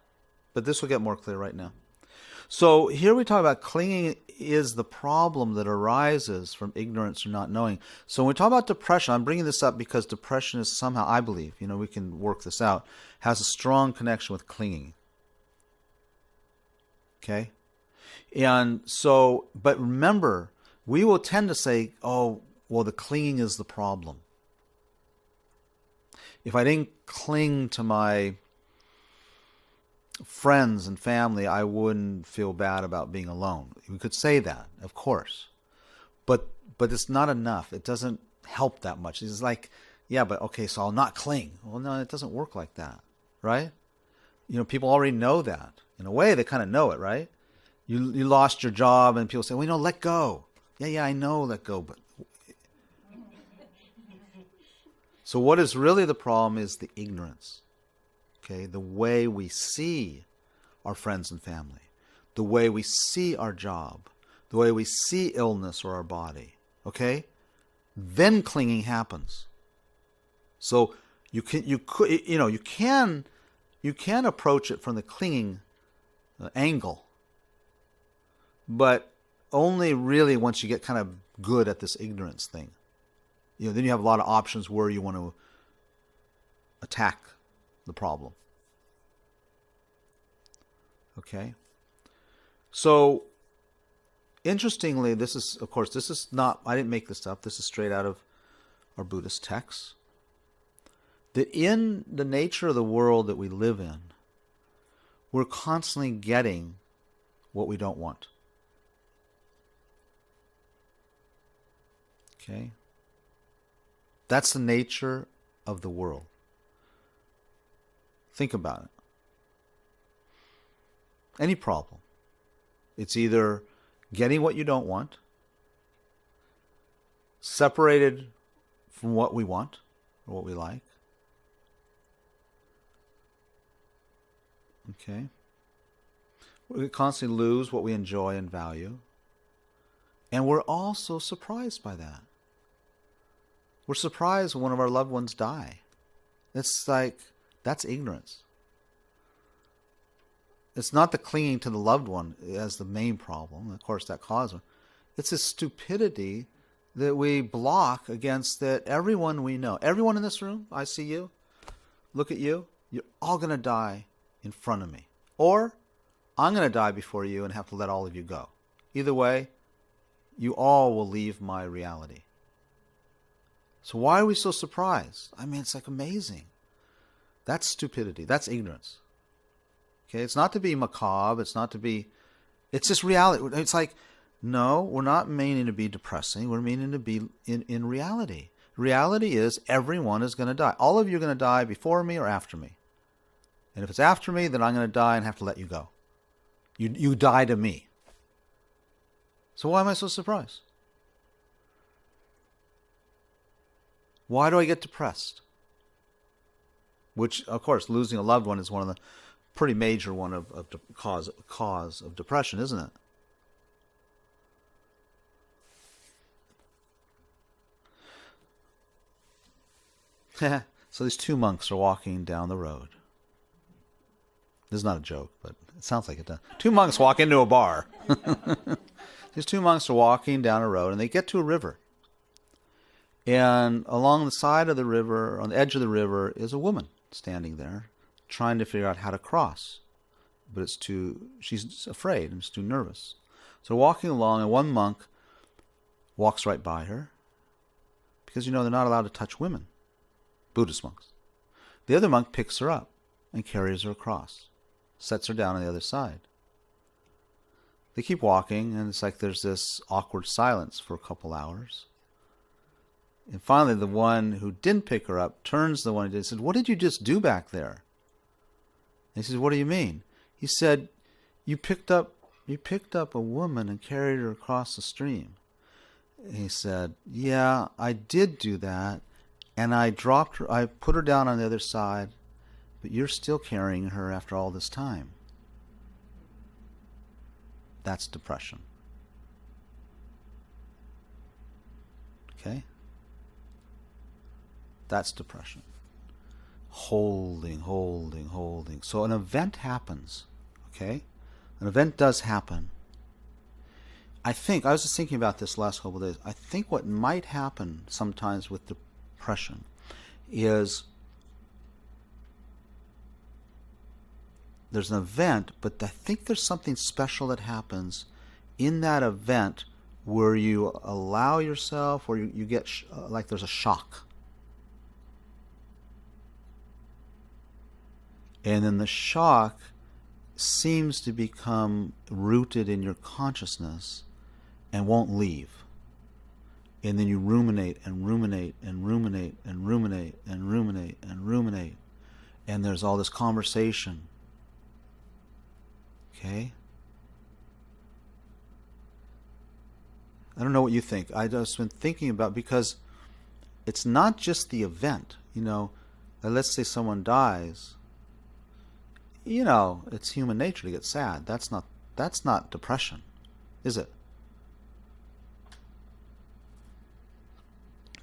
But this will get more clear right now. So here we talk about clinging is the problem that arises from ignorance or not knowing. So when we talk about depression, I'm bringing this up because depression is somehow, I believe, we can work this out, has a strong connection with clinging. Okay? And so, but remember, we will tend to say, oh, well, the clinging is the problem. If I didn't cling to my friends and family, I wouldn't feel bad about being alone. We could say that, of course. But it's not enough. It doesn't help that much. It's like, yeah, but okay, so I'll not cling. Well, no, it doesn't work like that, right? People already know that. In a way, they kind of know it, right? You lost your job, and people say, well, let go. Yeah, I know, let go. But so what is really the problem is the ignorance. Okay, the way we see our friends and family, the way we see our job, the way we see illness or our body. Okay, then clinging happens. So you can approach it from the clinging angle, but only really once you get kind of good at this ignorance thing. Then you have a lot of options where you want to attack the problem. Okay? So, interestingly, this is not, I didn't make this up, this is straight out of our Buddhist texts, that in the nature of the world that we live in, we're constantly getting what we don't want. Okay? That's the nature of the world. Think about it. Any problem. It's either getting what you don't want, separated from what we want or what we like. Okay? We constantly lose what we enjoy and value. And we're also surprised by that. We're surprised when one of our loved ones die. It's like, that's ignorance. It's not the clinging to the loved one as the main problem. Of course, that causes it. It's this stupidity that we block against that everyone we know. Everyone in this room, I see you, look at you, you're all going to die in front of me. Or I'm going to die before you and have to let all of you go. Either way, you all will leave my reality. So why are we so surprised? I mean, it's like amazing. That's stupidity. That's ignorance. Okay, it's not to be macabre. It's just reality. It's like, no, we're not meaning to be depressing. We're meaning to be in reality. Reality is everyone is going to die. All of you are going to die before me or after me. And if it's after me, then I'm going to die and have to let you go. You die to me. So why am I so surprised? Why do I get depressed? Which, of course, losing a loved one is one of the pretty major one of cause of depression, isn't it? So these two monks are walking down the road. This is not a joke, but it sounds like it does. Two monks walk into a bar. These two monks are walking down a road, and they get to a river. And along the side of the river, on the edge of the river, is a woman standing there, trying to figure out how to cross. But she's afraid and it's too nervous. So walking along, and one monk walks right by her, because they're not allowed to touch women, Buddhist monks. The other monk picks her up and carries her across, sets her down on the other side. They keep walking, and it's like there's this awkward silence for a couple hours. And finally, the one who didn't pick her up turns to the one who did and said, "What did you just do back there?" And he says, "What do you mean?" He said, you picked up a woman and carried her across the stream." And he said, "Yeah, I did do that. And I dropped her, I put her down on the other side, but you're still carrying her after all this time. That's depression. Okay? That's depression. Holding, holding, holding. So an event happens. Okay? An event does happen. I was just thinking about this last couple of days. I think what might happen sometimes with depression is there's an event, but I think there's something special that happens in that event where you allow yourself, or you get like there's a shock. And then the shock seems to become rooted in your consciousness and won't leave. And then you ruminate and ruminate and ruminate and ruminate and ruminate and ruminate. And there's all this conversation. Okay? I don't know what you think. I've just been thinking about, because it's not just the event. Let's say someone dies. It's human nature to get sad. That's not depression, is it?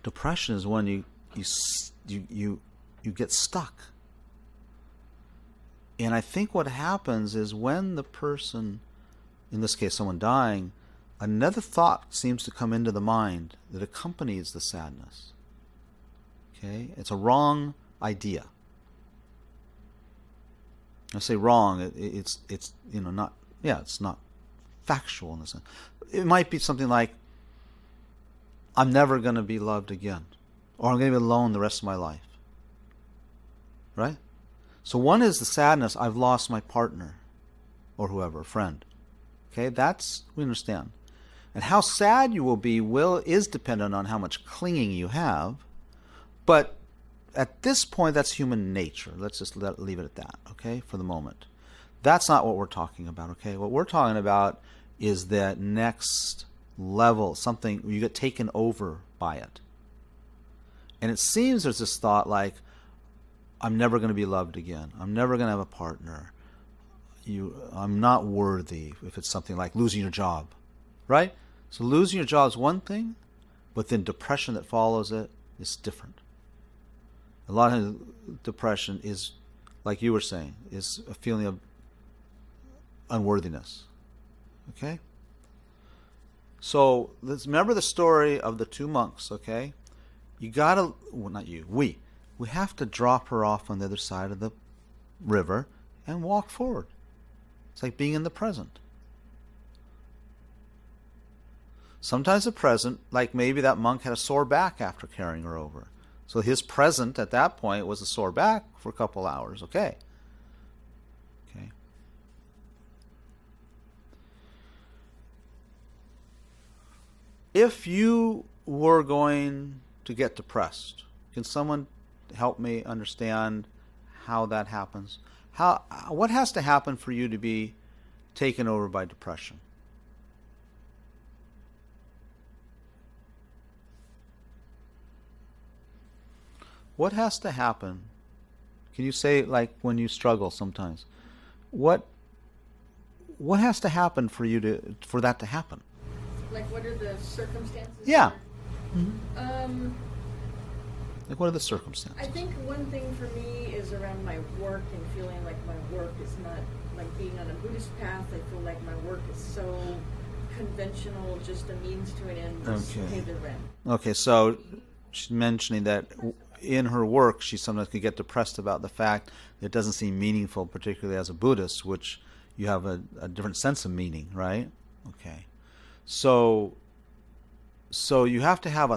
Depression is when you get stuck. And I think what happens is when the person, in this case someone dying, another thought seems to come into the mind that accompanies the sadness. Okay? It's a wrong idea. I say wrong, it's not, it's not factual in the sense. It might be something like, I'm never going to be loved again, or I'm going to be alone the rest of my life. Right? So one is the sadness, I've lost my partner, or whoever, a friend. Okay, we understand. And how sad you will be is dependent on how much clinging you have, but at this point, that's human nature. Let's just leave it at that, okay, for the moment. That's not what we're talking about, okay? What we're talking about is that next level, something you get taken over by it. And it seems there's this thought like, I'm never going to be loved again. I'm never going to have a partner. I'm not worthy, if it's something like losing your job, right? So losing your job is one thing, but then depression that follows it is different. A lot of depression is, like you were saying, is a feeling of unworthiness. Okay? So let's remember the story of the two monks, okay? You gotta, well, not you, we have to drop her off on the other side of the river and walk forward. It's like being in the present. Sometimes the present, like maybe that monk had a sore back after carrying her over. So his present at that point was a sore back for a couple hours. Okay. If you were going to get depressed, can someone help me understand how that happens? What has to happen for you to be taken over by depression? What has to happen? Can you say, like when you struggle sometimes? What has to happen for that to happen? Like, what are the circumstances? Yeah. Like, what are the circumstances? I think one thing for me is around my work and feeling like my work is not, like being on a Buddhist path, I feel like my work is so conventional, just a means to an end, just pay the rent. Okay, so she's mentioning that in her work, she sometimes could get depressed about the fact that it doesn't seem meaningful, particularly as a Buddhist, which you have a different sense of meaning, right? Okay. So you have to have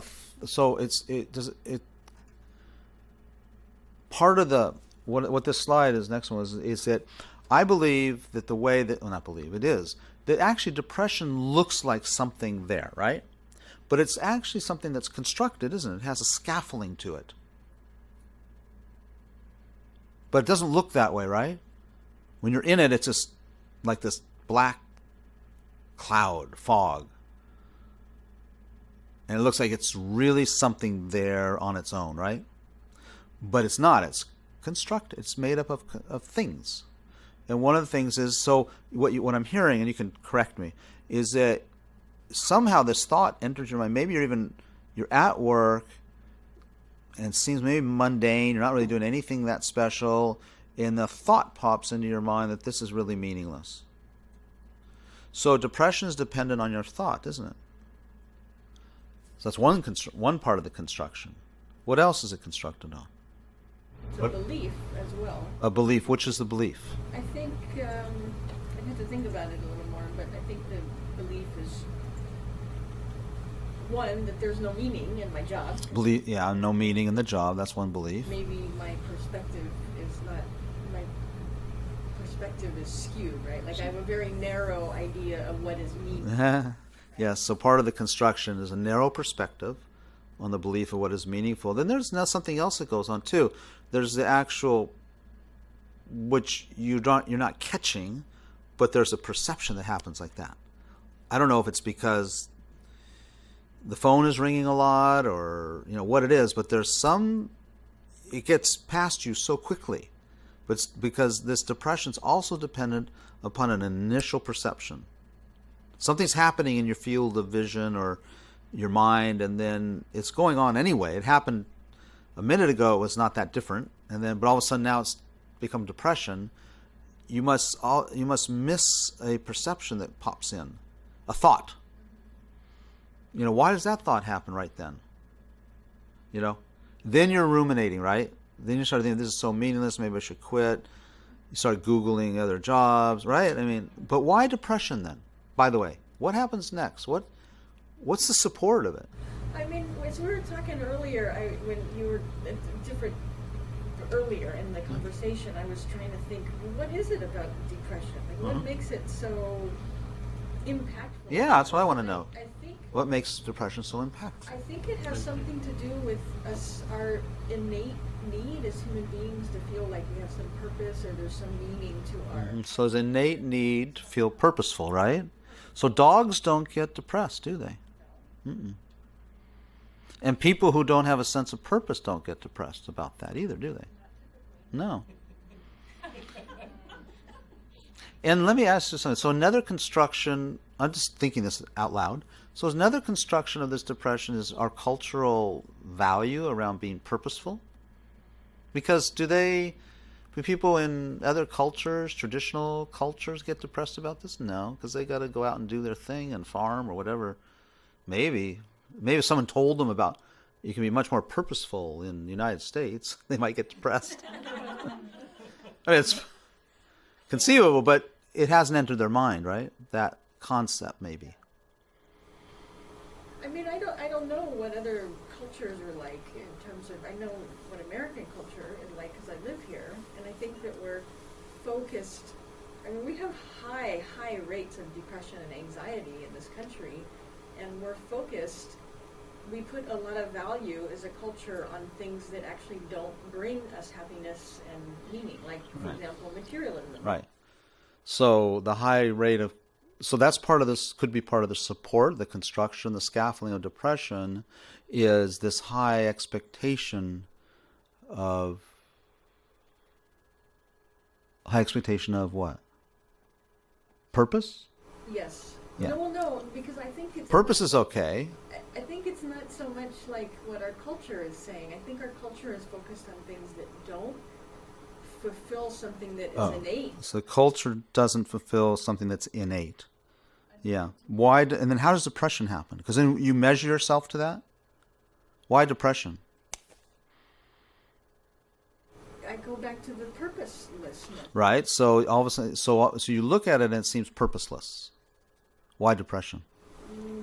part of the what this slide is next one is that I believe that the way that, well, not believe, it is that actually depression looks like something there, right? But it's actually something that's constructed, isn't it? It has a scaffolding to it. But it doesn't look that way, right? When you're in it, it's just like this black cloud, fog. And it looks like it's really something there on its own, right? But it's not. It's constructed. It's made up of things. And one of the things is, so what I'm hearing, and you can correct me, is that somehow this thought enters your mind. Maybe you're at work, and it seems maybe mundane. You're not really doing anything that special, and the thought pops into your mind that this is really meaningless. So depression is dependent on your thought, isn't it? So that's one part of the construction. What else is it constructed on? It's a belief as well. A belief. Which is the belief? I think I'd have to think about it a little more, but I think the belief is one, that there's no meaning in my job. Belief. Yeah, no meaning in the job. That's one belief. Maybe my perspective is skewed, right? Like I have a very narrow idea of what is meaning. Yes, so part of the construction is a narrow perspective on the belief of what is meaningful. Then there's now something else that goes on too. There's the actual, which you're not catching, but there's a perception that happens like that. I don't know if it's because the phone is ringing a lot or what it is, but it gets past you so quickly. But it's because this depression is also dependent upon an initial perception. Something's happening in your field of vision or your mind, and then it's going on anyway. It happened a minute ago. It was not that different, but all of a sudden now it's become depression. You must miss a perception that pops in, a thought. Why does that thought happen right then? Then you're ruminating, right? Then you start thinking, this is so meaningless, maybe I should quit. You start Googling other jobs, right? But why depression then? By the way, what happens next? What's the support of it? As we were talking earlier, when you were earlier in the conversation, I was trying to think, what is it about depression? Like, what makes it so impactful? Yeah, that's what I want to know. I think what makes depression so impactful? I think it has something to do with our innate need as human beings to feel like we have some purpose or there's some meaning to our... So there's innate need to feel purposeful, right? So dogs don't get depressed, do they? Mm-mm. And people who don't have a sense of purpose don't get depressed about that either, do they? No. And let me ask you something. So another construction, I'm just thinking this out loud. So another construction of this depression is our cultural value around being purposeful. Because do people in other cultures, traditional cultures, get depressed about this? No, because they got to go out and do their thing and farm or whatever. Maybe if someone told them about you can be much more purposeful in the United States, they might get depressed. It's conceivable, but it hasn't entered their mind, right? That concept, maybe. I don't know what other cultures are like in terms of, I know what American culture is like because I live here, and I think that we're focused, we have high rates of depression and anxiety in this country, and we're focused, we put a lot of value as a culture on things that actually don't bring us happiness and meaning, like, for example, materialism. Right. So the high rate of, so that's part of this, could be part of the support, the construction, the scaffolding of depression is this high expectation of what? Purpose? Yes. Yeah. No, because I think it's... Purpose is okay. I think it's not so much like what our culture is saying. I think our culture is focused on things that don't fulfill something that is innate. So culture doesn't fulfill something that's innate. Yeah. Why? And then how does depression happen? Because then you measure yourself to that. Why depression? I go back to the purposelessness. Right. So all of a sudden, so you look at it and it seems purposeless. Why depression?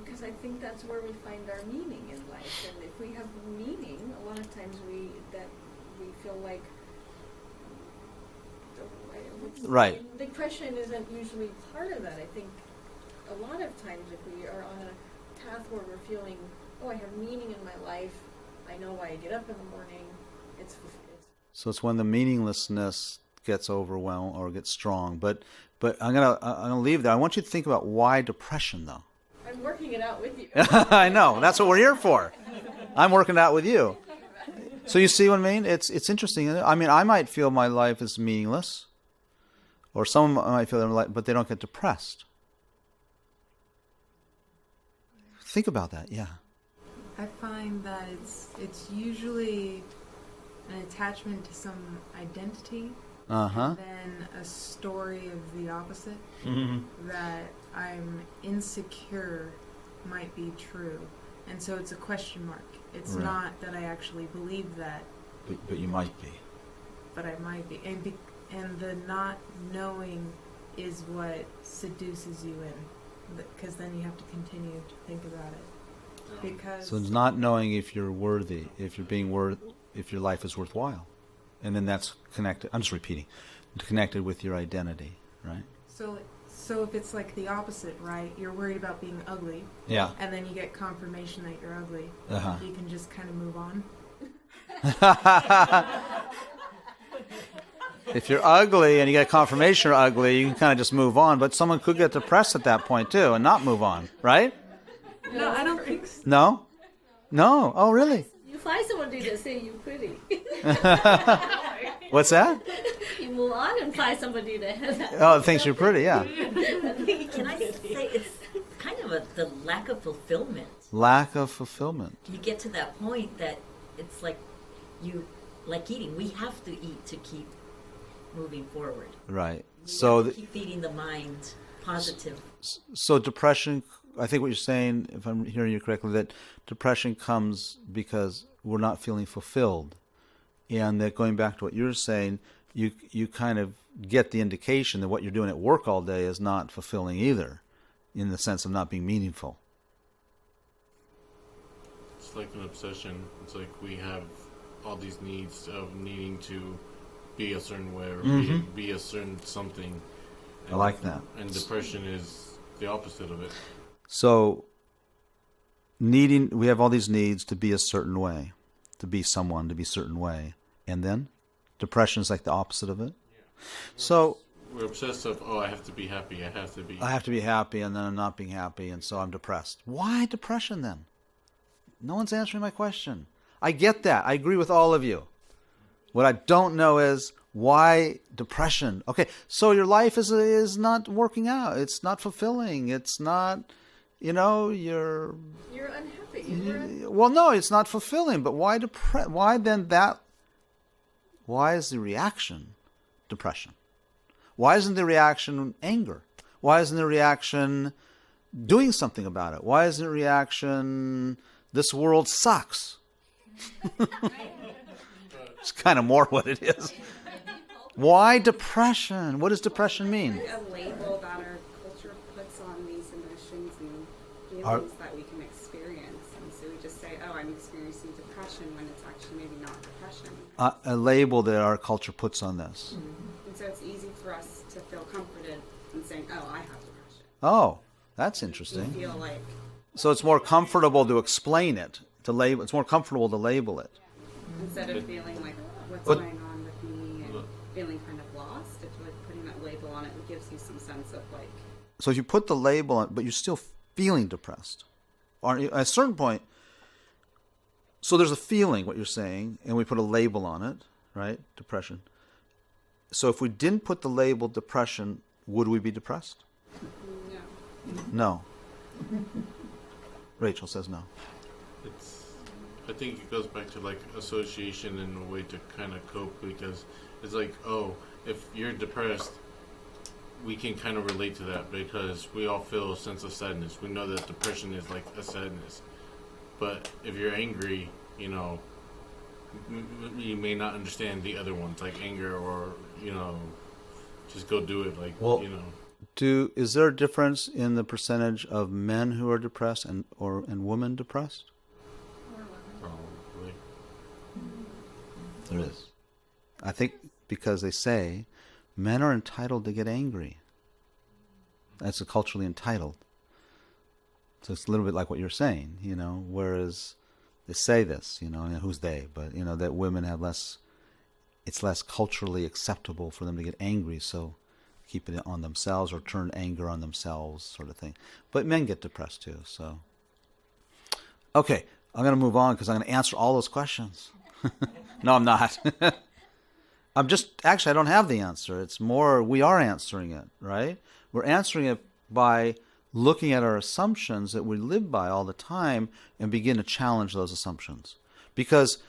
Because I think that's where we find our meaning in life, and if we have meaning, a lot of times we feel like. Right. Depression isn't usually part of that. I think a lot of times if we are on a path where we're feeling, I have meaning in my life, I know why I get up in the morning, So it's when the meaninglessness gets overwhelmed or gets strong. But I'm gonna leave there. I want you to think about why depression, though. I'm working it out with you. I know. That's what we're here for. I'm working it out with you. So you see what I mean? It's interesting. I mean, I might feel my life is meaningless, or someone might feel their life, but they don't get depressed. Think about that. Yeah. I find that it's usually an attachment to some identity, Uh-huh. then a story of the opposite, Mm-hmm. that I'm insecure might be true. And so it's a question mark. It's Right. not that I actually believe that, But you might be. but I might be. And the not knowing is what seduces you in, because then you have to continue to think about it. Because So it's not knowing if you're worthy, if your life is worthwhile, and then that's connected. I'm just repeating, connected with your identity, right? So if it's like the opposite, right? You're worried about being ugly, Yeah. and then you get confirmation that you're ugly. Uh-huh. You can just kind of move on. If you're ugly and you get confirmation you're ugly, you can kind of just move on. But someone could get depressed at that point too and not move on, right? No, I don't think so. No? No? Oh, really? You find somebody that say you're pretty. What's that? You move on and find somebody that has. Oh, thinks you're pretty, yeah. Can I say it's kind of the lack of fulfillment. Lack of fulfillment. You get to that point that it's like like eating. We have to eat to keep moving forward. Right. We So, have to keep feeding the mind positive. so depression, I think what you're saying, if I'm hearing you correctly, that depression comes because we're not feeling fulfilled. And that going back to what you're saying, you kind of get the indication that what you're doing at work all day is not fulfilling either, in the sense of not being meaningful. It's like an obsession. It's like we have all these needs of needing to be a certain way or be a certain something. I like that. And depression is the opposite of it. So, we have all these needs to be a certain way, to be someone, to be a certain way. And then, depression is like the opposite of it. So, We're obsessed of, I have to be happy. I have to be. I have to be happy, and then I'm not being happy, and so I'm depressed. Why depression then? No one's answering my question. I get that. I agree with all of you. What I don't know is why depression. Okay, so your life is not working out. It's not fulfilling. It's not, you're unhappy. well, no, it's not fulfilling. But why Why then that? Why is the reaction depression? Why isn't the reaction anger? Why isn't the reaction doing something about it? Why isn't the reaction this world sucks? It's kind of more what it is. Why depression? What does depression mean? A label that our culture puts on these emotions and feelings that we can experience. And so we just say, I'm experiencing depression when it's actually maybe not depression. A label that our culture puts on this. And so it's easy for us to feel comforted in saying, I have depression. Oh, that's You interesting. feel like, So it's more comfortable to explain it, to label. It's more comfortable to label it. instead of feeling like, what's But- going on with me and feeling kind of lost, if like putting that label on it gives you some sense of like, So if you put the label on, but you're still feeling depressed, aren't you? At a certain point, so there's a feeling, what you're saying, and we put a label on it, right? Depression. So if we didn't put the label depression, would we be depressed? no. No. Rachel says no. I think it goes back to like association and a way to kind of cope, because it's like, if you're depressed, we can kind of relate to that because we all feel a sense of sadness. We know that depression is like a sadness. But if you're angry, you may not understand the other ones, like anger or, just go do it. Like, Well, is there a difference in the percentage of men who are depressed and women depressed? Probably. There is. I think because they say men are entitled to get angry. That's culturally entitled. So it's a little bit like what you're saying, whereas they say this, who's they, but, that women have it's less culturally acceptable for them to get angry, so keep it on themselves or turn anger on themselves sort of thing. But men get depressed too, so. Okay, I'm going to move on because I'm going to answer all those questions. No, I'm not. I'm just, actually, I don't have the answer. It's more, we are answering it, right? We're answering it by looking at our assumptions that we live by all the time and begin to challenge those assumptions. Because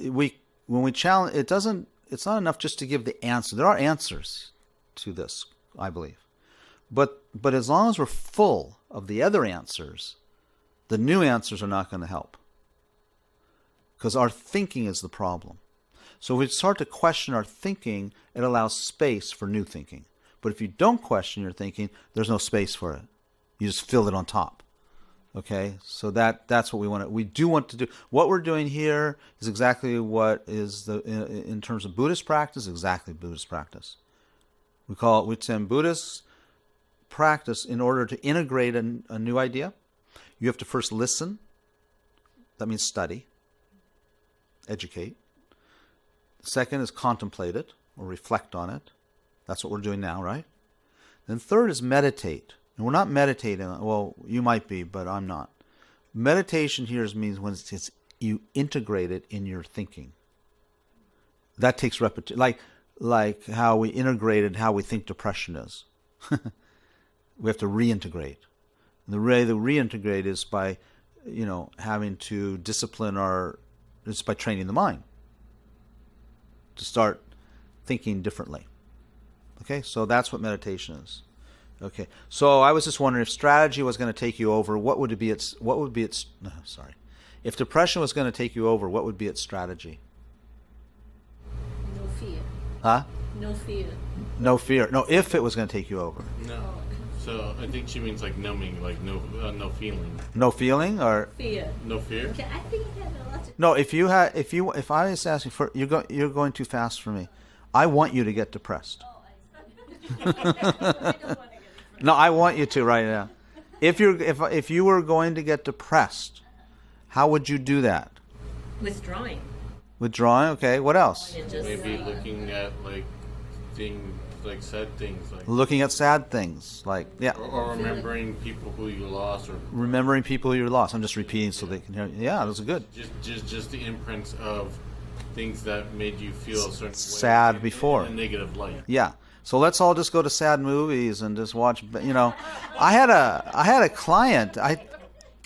when we challenge, it's not enough just to give the answer. There are answers to this, I believe. But as long as we're full of the other answers, the new answers are not going to help. Because our thinking is the problem. So if we start to question our thinking, it allows space for new thinking. But if you don't question your thinking, there's no space for it. You just fill it on top. Okay? So that's what we want to, we do want to do. What we're doing here is exactly what is in terms of Buddhist practice, exactly Buddhist practice. We send Buddhist practice in order to integrate a new idea. You have to first listen. That means study, educate. Second is contemplate it or reflect on it. That's what we're doing now, right? Then third is meditate. And we're not meditating. Well, you might be, but I'm not. Meditation here means when you integrate it in your thinking. That takes repetition. Like how we integrated how we think depression is. We have to reintegrate. And the way to reintegrate is by, having to discipline it's by training the mind to start thinking differently. Okay, so that's what meditation is. Okay, so I was just wondering if strategy was going to take you over, if depression was going to take you over, what would be its strategy? No fear. Huh? No fear. No fear. No, if it was going to take you over. No. So I think she means like numbing, like no feeling. No feeling or Fear. No fear? Okay, I think I have a lot of... no? If I was asking for you're going too fast for me. I want you to get depressed. I don't want to get No, I want you to right now. If you were going to get depressed, how would you do that? Withdrawing. Withdrawing. Okay. What else? And just, Maybe looking at sad things, like Looking at sad things, like or remembering people who you lost, or remembering people you lost. I'm just repeating so they can hear. Yeah, those are good. just the imprints of things that made you feel a certain Sad way before. in a negative light. Yeah. So let's all just go to sad movies and just watch. I had a client. I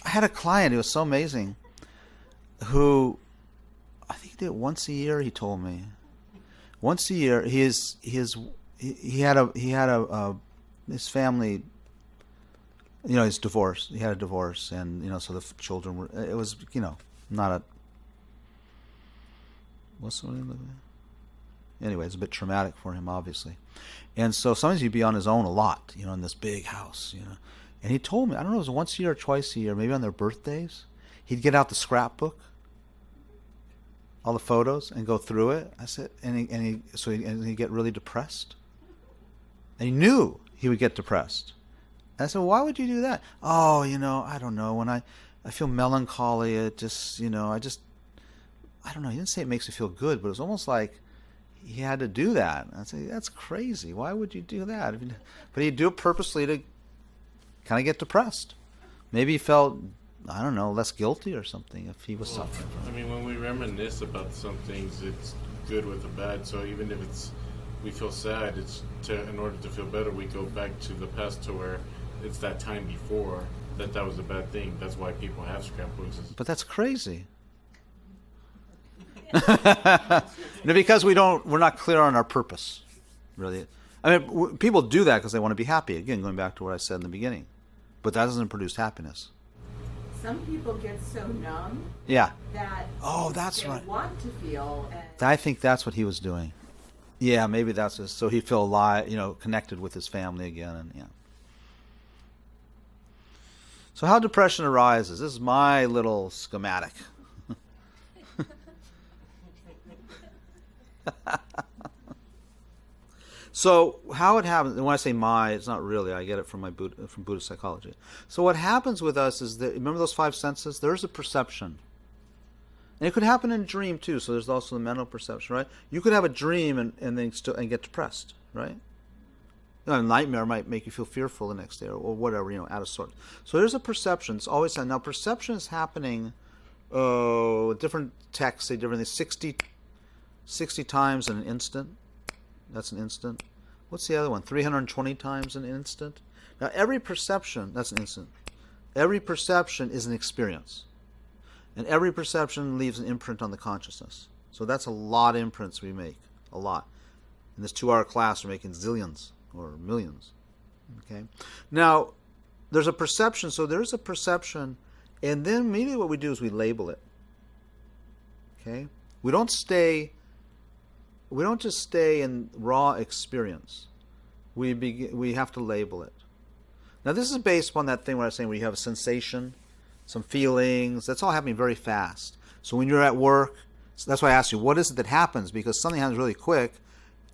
had a client who was so amazing. Who, I think he did it once a year. He told me, once a year. His family. He's divorced. He had a divorce, and so the children were. It was not a. What's the name of it? Anyway, it's a bit traumatic for him, obviously. And so sometimes he'd be on his own a lot, in this big house, And he told me, I don't know, it was once a year or twice a year, maybe on their birthdays, he'd get out the scrapbook, all the photos, and go through it. I said, and he'd get really depressed. And he knew he would get depressed. And I said, well, why would you do that? Oh, I don't know. When I feel melancholy, it just, I don't know. He didn't say it makes me feel good, but it was almost like he had to do that. And I'd say, that's crazy. Why would you do that? But he'd do it purposely to kind of get depressed. Maybe he felt, I don't know, less guilty or something if he was suffering from it. When we reminisce about some things, it's good with the bad. So even if we feel sad, in order to feel better, we go back to the past to where it's that time before that was a bad thing. That's why people have scrapbooks. But that's crazy. Because we're not clear on our purpose, really. People do that because they want to be happy. Again, going back to what I said in the beginning, but that doesn't produce happiness. Some people get so numb Yeah. that that's they right. want to feel. And I think that's what he was doing. Yeah, maybe that's so he feel alive, connected with his family again, and yeah. So how depression arises? This is my little schematic. So how it happens, and when I say it's not really, I get it from from Buddhist psychology. So what happens with us is that, remember those 5 senses? There's a perception. And it could happen in a dream too, so there's also the mental perception, right? You could have a dream and then get depressed, right? A nightmare might make you feel fearful the next day or whatever, out of sorts. So there's a perception. It's always that. Now perception is happening different texts say different things. 60 times in an instant. That's an instant. What's the other one? 320 times an instant. Now every perception, that's an instant. Every perception is an experience. And every perception leaves an imprint on the consciousness. So that's a lot of imprints we make. A lot. In this 2-hour class, we're making zillions or millions. Okay? Now, there's a perception. So there's a perception. And then immediately what we do is we label it. Okay? We don't just stay in raw experience. We have to label it. Now this is based upon that thing where I was saying where you have a sensation, some feelings. That's all happening very fast. So when you're at work, so that's why I asked you, what is it that happens? Because something happens really quick.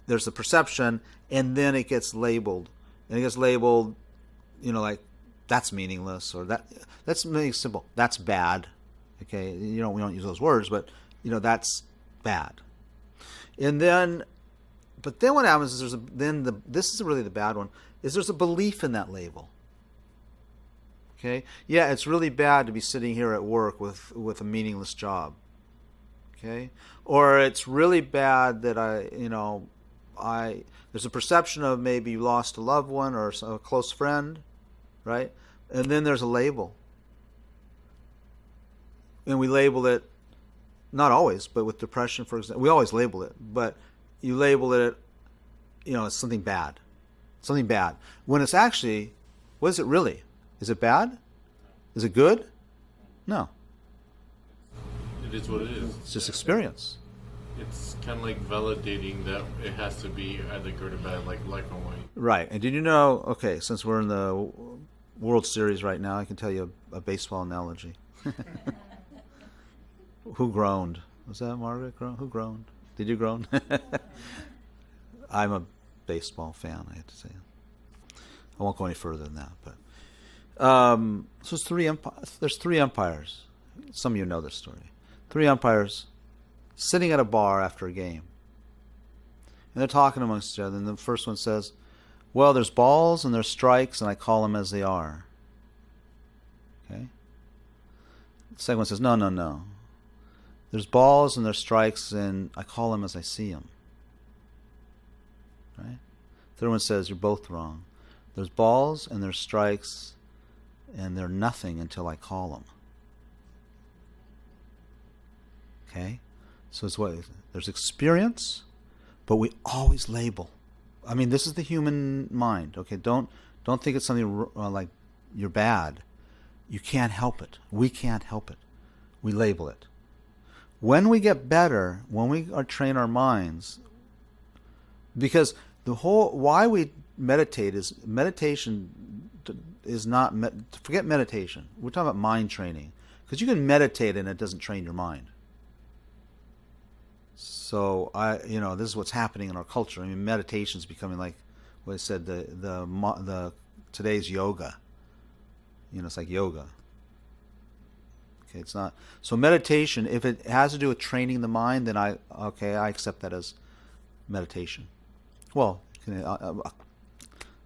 There's the perception, and then it gets labeled. And it gets labeled, like that's meaningless, or that's really simple. That's bad. Okay, we don't use those words, but that's bad. And then, but then what happens is this is really the bad one, is there's a belief in that label. Okay? Yeah, it's really bad to be sitting here at work with a meaningless job. Okay? Or it's really bad that there's a perception of maybe you lost a loved one or a close friend, right? And then there's a label. And we label it, not always, but with depression, for example, we always label it, but you label it, as something bad. Something bad. When it's actually, what is it really? Is it bad? Is it good? No. It is what it is. It's just experience. It's kind of like validating that it has to be either good or bad, like black and white. Right. And did you know, okay, since we're in the World Series right now, I can tell you a baseball analogy. Who groaned? Was that Margaret? Who groaned? Did you groan? I'm a baseball fan, I have to say. I won't go any further than that. But so there's 3 umpires. Some of you know this story. 3 umpires sitting at a bar after a game. And they're talking amongst each other. And the first one says, well, there's balls and there's strikes, and I call them as they are. Okay? The second one says, no. There's balls and there's strikes, and I call them as I see them. Right? Third one says, you're both wrong. There's balls and there's strikes, and they're nothing until I call them. Okay? So it's what? There's experience, but we always label. I mean, this is the human mind. Okay? Don't think it's something like you're bad. You can't help it. We can't help it. We label it. When we get better, when we train our minds, because why we meditate is meditation is not, forget meditation. We're talking about mind training. Because you can meditate and it doesn't train your mind. So this is what's happening in our culture. I mean, meditation is becoming like what I said, the today's yoga. It's like yoga. Okay, it's not. So meditation, if it has to do with training the mind, then I accept that as meditation. Well,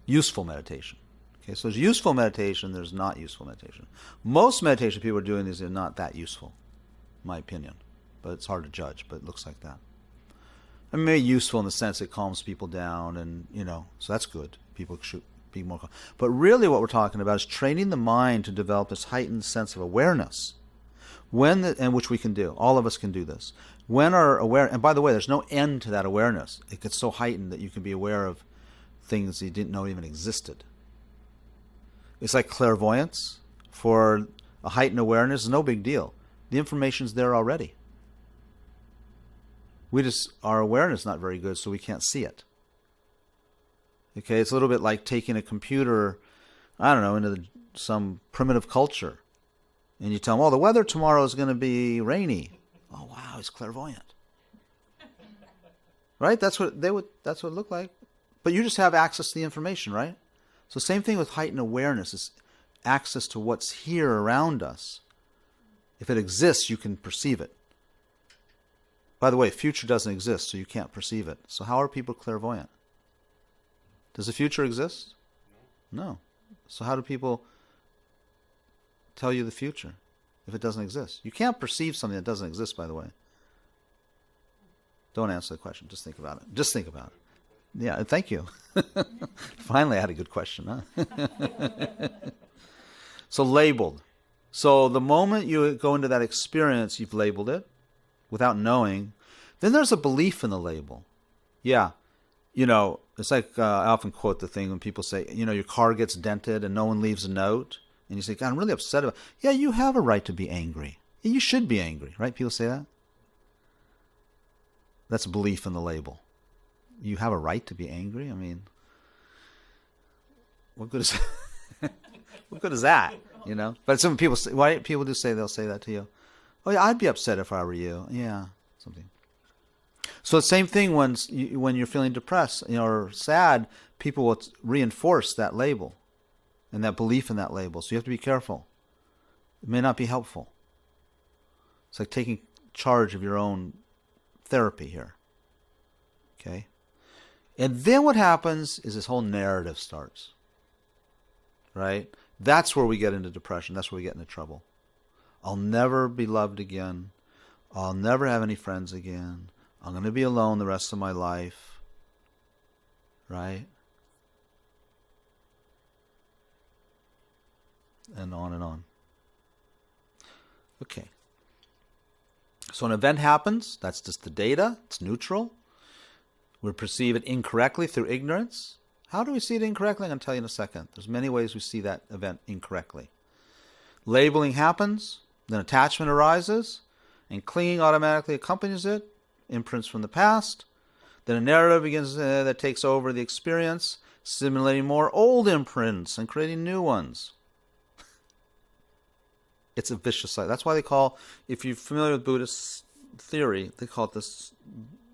useful meditation. Okay, so there's useful meditation, there's not useful meditation. Most meditation people are doing is not that useful, in my opinion. But it's hard to judge, but it looks like that. I mean, maybe useful in the sense it calms people down, and so that's good. People should be more calm. But really what we're talking about is training the mind to develop this heightened sense of awareness. And which we can do. All of us can do this. When our aware, and by the way, there's no end to that awareness. It gets so heightened that you can be aware of things you didn't know even existed. It's like clairvoyance. For a heightened awareness is no big deal. The information's there already. Our awareness is not very good, so we can't see it. Okay, it's a little bit like taking a computer, into some primitive culture. And you tell them, the weather tomorrow is going to be rainy. Oh, wow, he's clairvoyant. Right? That's what it looked like. But you just have access to the information, right? So same thing with heightened awareness, is access to what's here around us. If it exists, you can perceive it. By the way, future doesn't exist, so you can't perceive it. So how are people clairvoyant? Does the future exist? No. So how do people tell you the future? if it doesn't exist? You can't perceive something that doesn't exist, by the way. Don't answer the question. Just think about it. Just think about it. Yeah, thank you. Finally, I had a good question, huh? So labeled. So the moment you go into that experience, you've labeled it without knowing. Then there's a belief in the label. Yeah. It's like I often quote the thing when people say, your car gets dented and no one leaves a note. And you say, God, I'm really upset about it. Yeah, you have a right to be angry. You should be angry, right? People say that. That's a belief in the label. You have a right to be angry? I mean, what good is what good is that? But some people say, why people do say they'll say that to you. Oh yeah, I'd be upset if I were you. Yeah, something. So the same thing when you're feeling depressed, or sad, people will reinforce that label and that belief in that label. So you have to be careful. It may not be helpful. It's like taking charge of your own therapy here. Okay? And then what happens is this whole narrative starts. Right? That's where we get into depression. That's where we get into trouble. I'll never be loved again. I'll never have any friends again. I'm going to be alone the rest of my life. Right? And on and on. Okay. So an event happens. That's just the data. It's neutral. We perceive it incorrectly through ignorance. How do we see it incorrectly? I'm going to tell you in a second. There's many ways we see that event incorrectly. Labeling happens. Then attachment arises. And clinging automatically accompanies it. Imprints from the past. Then a narrative begins that takes over the experience, simulating more old imprints and creating new ones. It's a vicious cycle. That's why they call, if you're familiar with Buddhist theory, they call it this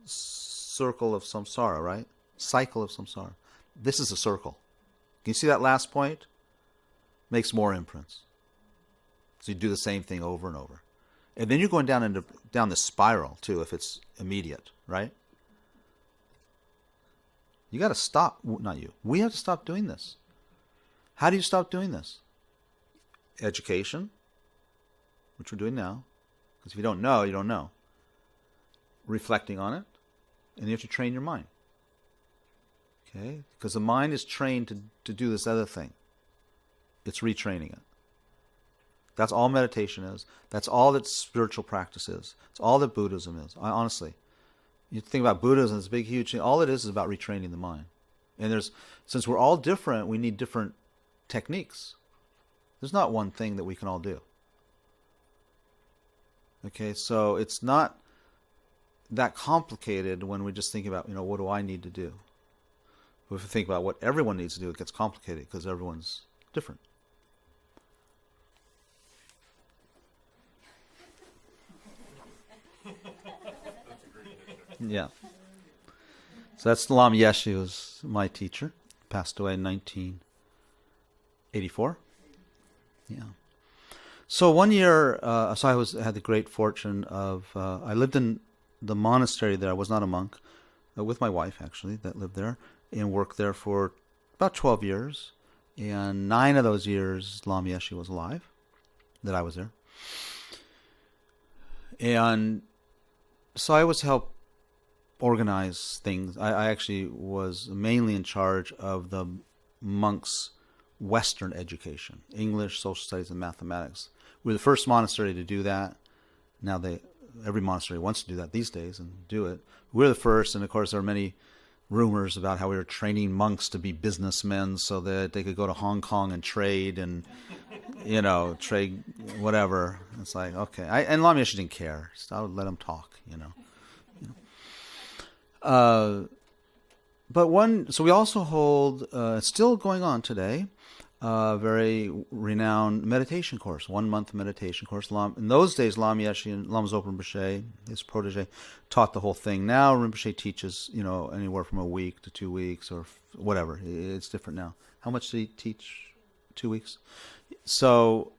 circle of samsara, right? Cycle of samsara. This is a circle. Can you see that last point? Makes more imprints. So you do the same thing over and over. And then you're going down the spiral, too, if it's immediate, right? You got to stop. Not you. We have to stop doing this. How do you stop doing this? Education, which we're doing now. Because if you don't know, you don't know. Reflecting on it. And you have to train your mind. Okay? Because the mind is trained to do this other thing. It's retraining it. That's all meditation is. That's all that spiritual practice is. It's all that Buddhism is. Honestly. You think about Buddhism, it's a big, huge thing. All it is about retraining the mind. And since we're all different, we need different techniques. There's not one thing that we can all do. Okay, so it's not that complicated when we just think about, what do I need to do? But if we think about what everyone needs to do, it gets complicated because everyone's different. Yeah. So that's Lam Yeshe, who was my teacher. Passed away in 1984. Yeah. So one year, I had the great fortune of, I lived in the monastery there. I was not a monk, with my wife, actually, that lived there, and worked there for about 12 years. And 9 of those years, Lam Yeshe was alive, that I was there. And so I was helped organize things. I actually was mainly in charge of the monks' Western education, English, social studies, and mathematics. We were the first monastery to do that. Now every monastery wants to do that these days and do it. We're the first, and of course there are many rumors about how we were training monks to be businessmen so that they could go to Hong Kong and trade and, trade whatever. It's like, okay. And Lam Yeshe didn't care. So I would let him talk, so we also hold, it's still going on today, a very renowned meditation course, 1 month meditation course. In those days, Lam Yeshe and Lama Zopa Rinpoche, his protege, taught the whole thing. Now Rinpoche teaches, anywhere from a week to 2 weeks or whatever. It's different now. How much did he teach? 2 weeks? So,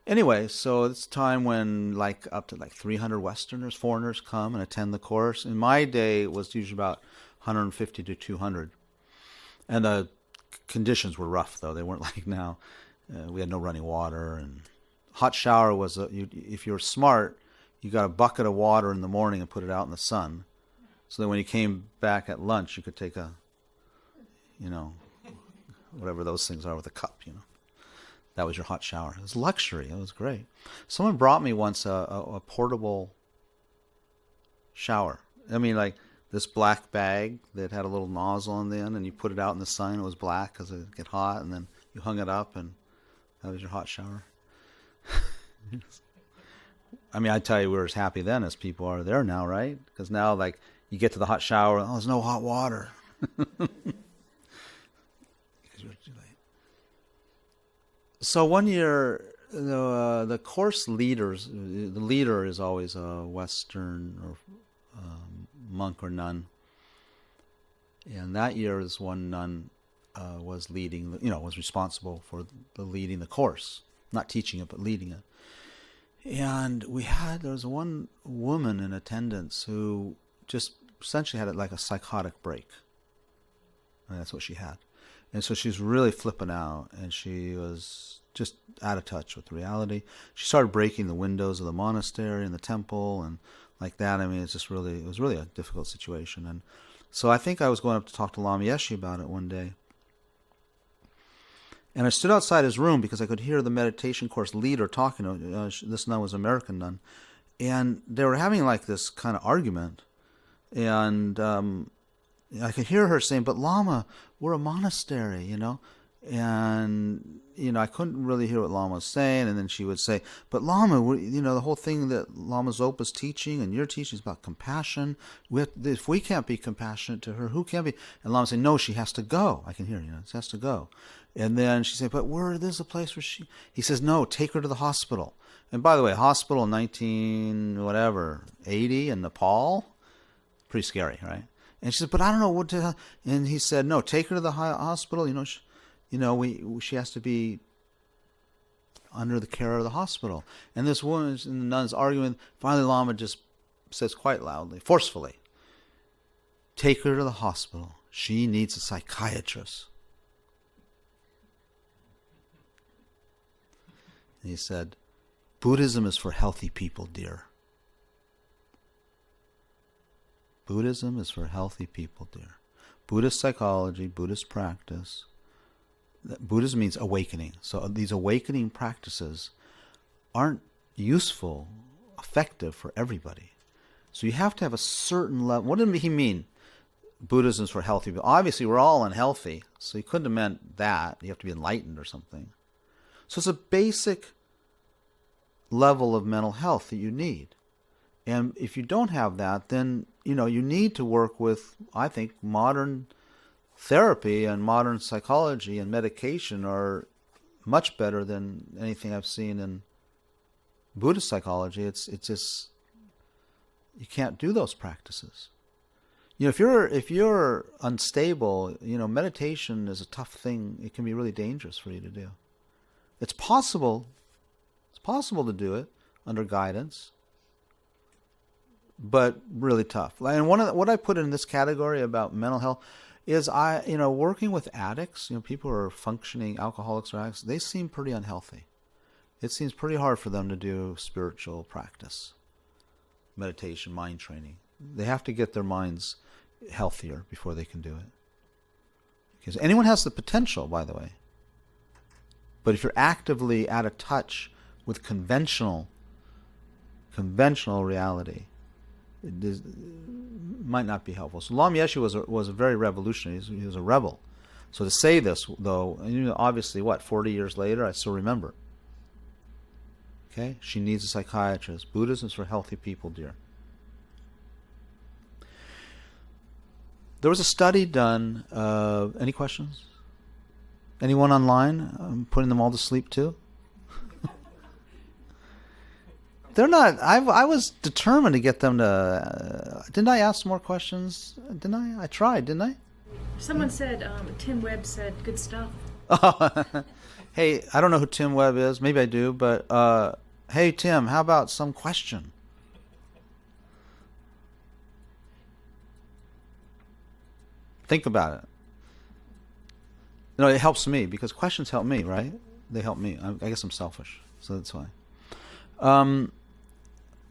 anyway, so it's time when up to 300 Westerners, foreigners come and attend the course. In my day, it was usually about 150 to 200. And the conditions were rough, though. They weren't like now. We had no running water and hot shower was if you were smart, you got a bucket of water in the morning and put it out in the sun, so that when you came back at lunch, you could take a, whatever those things are with a cup, That was your hot shower. It was luxury. It was great. Someone brought me once a portable shower. I mean, like this black bag that had a little nozzle on the end, and you put it out in the sun. It was black because it would get hot, and then you hung it up, and that was your hot shower. I mean, I tell you, we were as happy then as people are there now, right? Because now, like, you get to the hot shower, oh, there's no hot water. So one year, the course leaders, the leader is always a Western or monk or nun. And that year, this one nun was leading, was responsible for leading the course. Not teaching it, but leading it. And there was one woman in attendance who just essentially had like a psychotic break. And that's what she had. And so she was really flipping out, and she was just out of touch with reality. She started breaking the windows of the monastery and the temple and like that. I mean, it was really a difficult situation. And so I think I was going up to talk to Lama Yeshe about it one day. And I stood outside his room because I could hear the meditation course leader talking to this nun was an American nun. And they were having like this kind of argument. And I could hear her saying, but Lama, we're a monastery, And, I couldn't really hear what Lama was saying. And then she would say, but Lama, the whole thing that Lama Zopa's teaching and your teaching is about compassion. If we can't be compassionate to her, who can be? And Lama said, no, she has to go. I can hear, she has to go. And then she said, but there's a place where he says, no, take her to the hospital. And by the way, hospital in 1980 in Nepal, pretty scary, right? And she said, but I don't know what to. And he said, no, take her to the hospital. She has to be under the care of the hospital. And this woman and the nun's arguing. Finally, Lama just says quite loudly, forcefully, take her to the hospital. She needs a psychiatrist. And he said, Buddhism is for healthy people, dear. Buddhism is for healthy people, dear. Buddhist psychology, Buddhist practice. Buddhism means awakening. So these awakening practices aren't useful, effective for everybody. So you have to have a certain level. What did he mean? Buddhism is for healthy people. Obviously, we're all unhealthy, so he couldn't have meant that. You have to be enlightened or something. So it's a basic level of mental health that you need. And if you don't have that, then, you need to work with, I think, modern therapy and modern psychology and medication are much better than anything I've seen in Buddhist psychology. It's just, you can't do those practices. If you're unstable, meditation is a tough thing. It can be really dangerous for you to do. It's possible to do it under guidance, but really tough. And what I put in this category about mental health is working with addicts, people who are functioning alcoholics or addicts, they seem pretty unhealthy. It seems pretty hard for them to do spiritual practice, meditation, mind training. They have to get their minds healthier before they can do it. Because anyone has the potential, by the way. But if you're actively out of touch with conventional reality, it might not be helpful. So Lama Yeshe was a very revolutionary. He was a rebel. So to say this, though, obviously, 40 years later, I still remember. Okay? She needs a psychiatrist. Buddhism is for healthy people, dear. There was a study done. Any questions? Anyone online? I'm putting them all to sleep, too. They're not. I was determined to get them to. Didn't I ask more questions? Didn't I? I tried, didn't I? Someone said, Tim Webb said, good stuff. Hey, I don't know who Tim Webb is. Maybe I do, but hey, Tim, how about some question? Think about it. It helps me because questions help me, right? They help me. I guess I'm selfish, so that's why. There's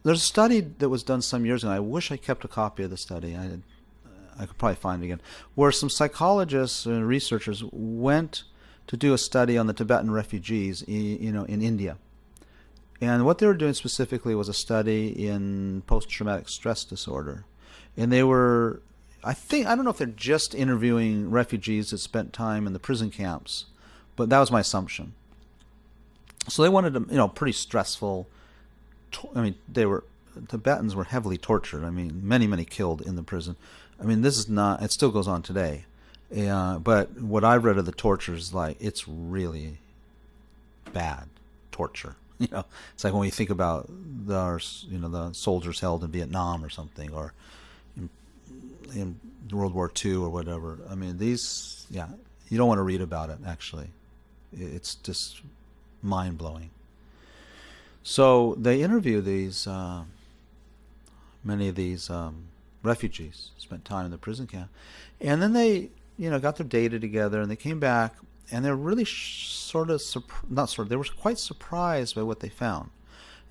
a study that was done some years ago. I wish I kept a copy of the study. I could probably find it again, where some psychologists and researchers went to do a study on the Tibetan refugees, in India. And what they were doing specifically was a study in post-traumatic stress disorder. And they were, I don't know if they're just interviewing refugees that spent time in the prison camps, but that was my assumption. So they wanted to, pretty stressful. Tibetans were heavily tortured. Many, many killed in the prison. This is not, it still goes on today. But what I've read of the torture is it's really bad torture. It's like when we think about the soldiers held in Vietnam or something, or in World War II or whatever. You don't want to read about it, actually. It's just mind-blowing. So they interview many of these refugees, spent time in the prison camp. And then they, got their data together, and they came back, and they're really they were quite surprised by what they found.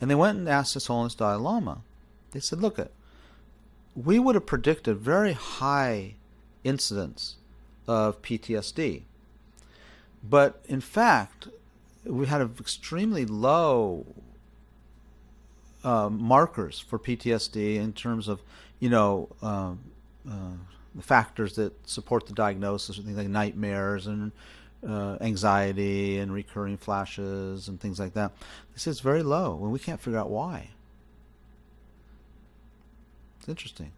And they went and asked His Holiness Dalai Lama. They said, look, we would have predicted very high incidence of PTSD. But in fact, we had extremely low markers for PTSD in terms of, the factors that support the diagnosis, things like nightmares and anxiety and recurring flashes and things like that. They say it's very low, and we can't figure out why. It's interesting.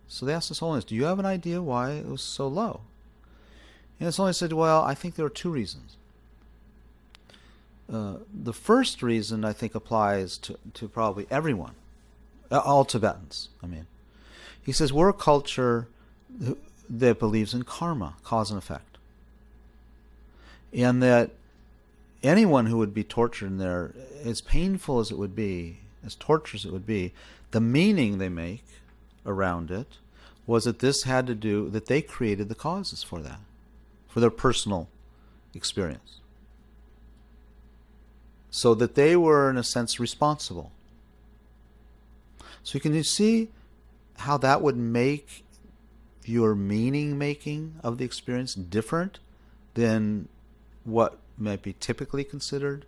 So they asked His Holiness, do you have an idea why it was so low? And His Holiness said, well, I think there are two reasons. The first reason, I think, applies to probably everyone, all Tibetans. He says, we're a culture that believes in karma, cause and effect. And that anyone who would be tortured in there, as painful as it would be, as torture as it would be, the meaning they make around it was that this had to do, that they created the causes for that, for their personal experience. So that they were, in a sense, responsible. So can you see how that would make your meaning making of the experience different than what might be typically considered?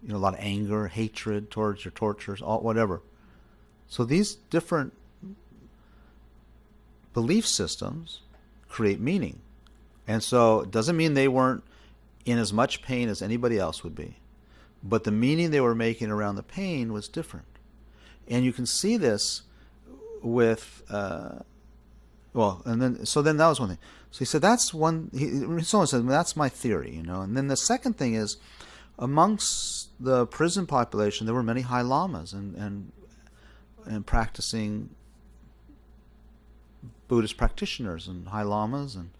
A lot of anger, hatred towards your torturers, whatever. So these different belief systems create meaning. And so it doesn't mean they weren't in as much pain as anybody else would be. But the meaning they were making around the pain was different. And you can see this with, so then that was one thing. So he said, that's one, someone said, that's my theory, And then the second thing is, amongst the prison population, there were many high lamas and practicing Buddhist practitioners and high lamas and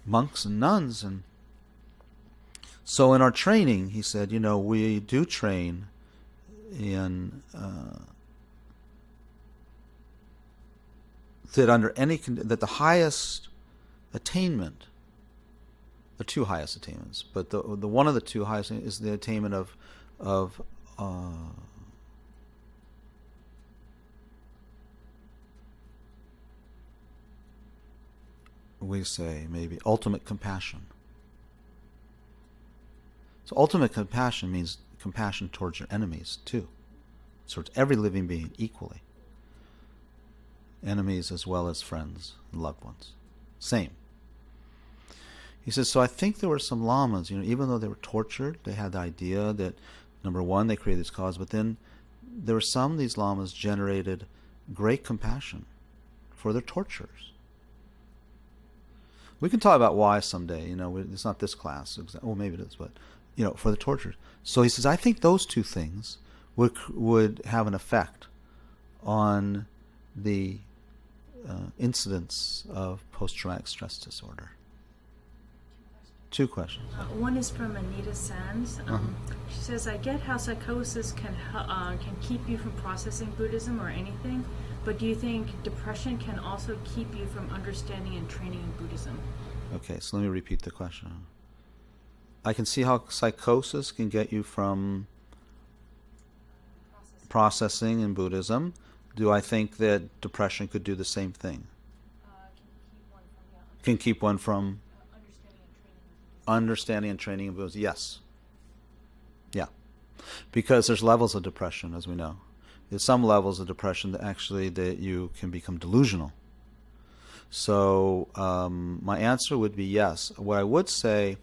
monks and nuns. And so in our training, he said, we do train in that the highest attainment, the two highest attainments, but the one of the two highest is the attainment of we say maybe ultimate compassion. So ultimate compassion means compassion towards your enemies too, towards every living being equally. Enemies as well as friends and loved ones. Same. He says, so I think there were some lamas, even though they were tortured, they had the idea that, number one, they created this cause, but then there were some of these lamas generated great compassion for their torturers. We can talk about why someday, it's not this class, well, maybe it is, but, for the torturers. So he says, I think those two things would have an effect on the incidence of post-traumatic stress disorder. Two questions. One is from Anita Sands. She says, I get how psychosis can keep you from processing Buddhism or anything, but do you think depression can also keep you from understanding and training in Buddhism? Okay, so let me repeat the question. I can see how psychosis can get you from processing in Buddhism, do I think that depression could do the same thing? Can keep one from understanding and training in Buddhism? Yes. Yeah. Because there's levels of depression, as we know. There's some levels of depression that actually that you can become delusional. So my answer would be yes. What I would say,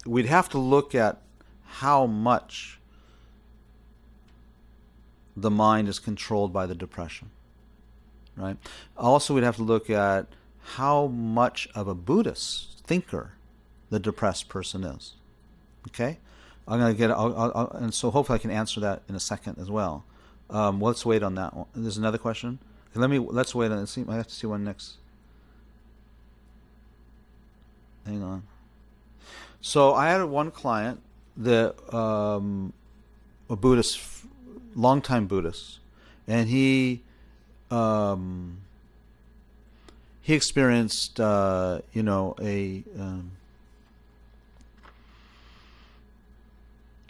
we'd have to look at how much the mind is controlled by the depression, right? Also, we'd have to look at how much of a Buddhist thinker the depressed person is. Okay, I'm gonna get, and so hopefully I can answer that in a second as well. Let's wait on that one. There's another question. Okay, let's wait on. I have to see one next. Hang on. So I had one client that a Buddhist, longtime Buddhist, and he experienced a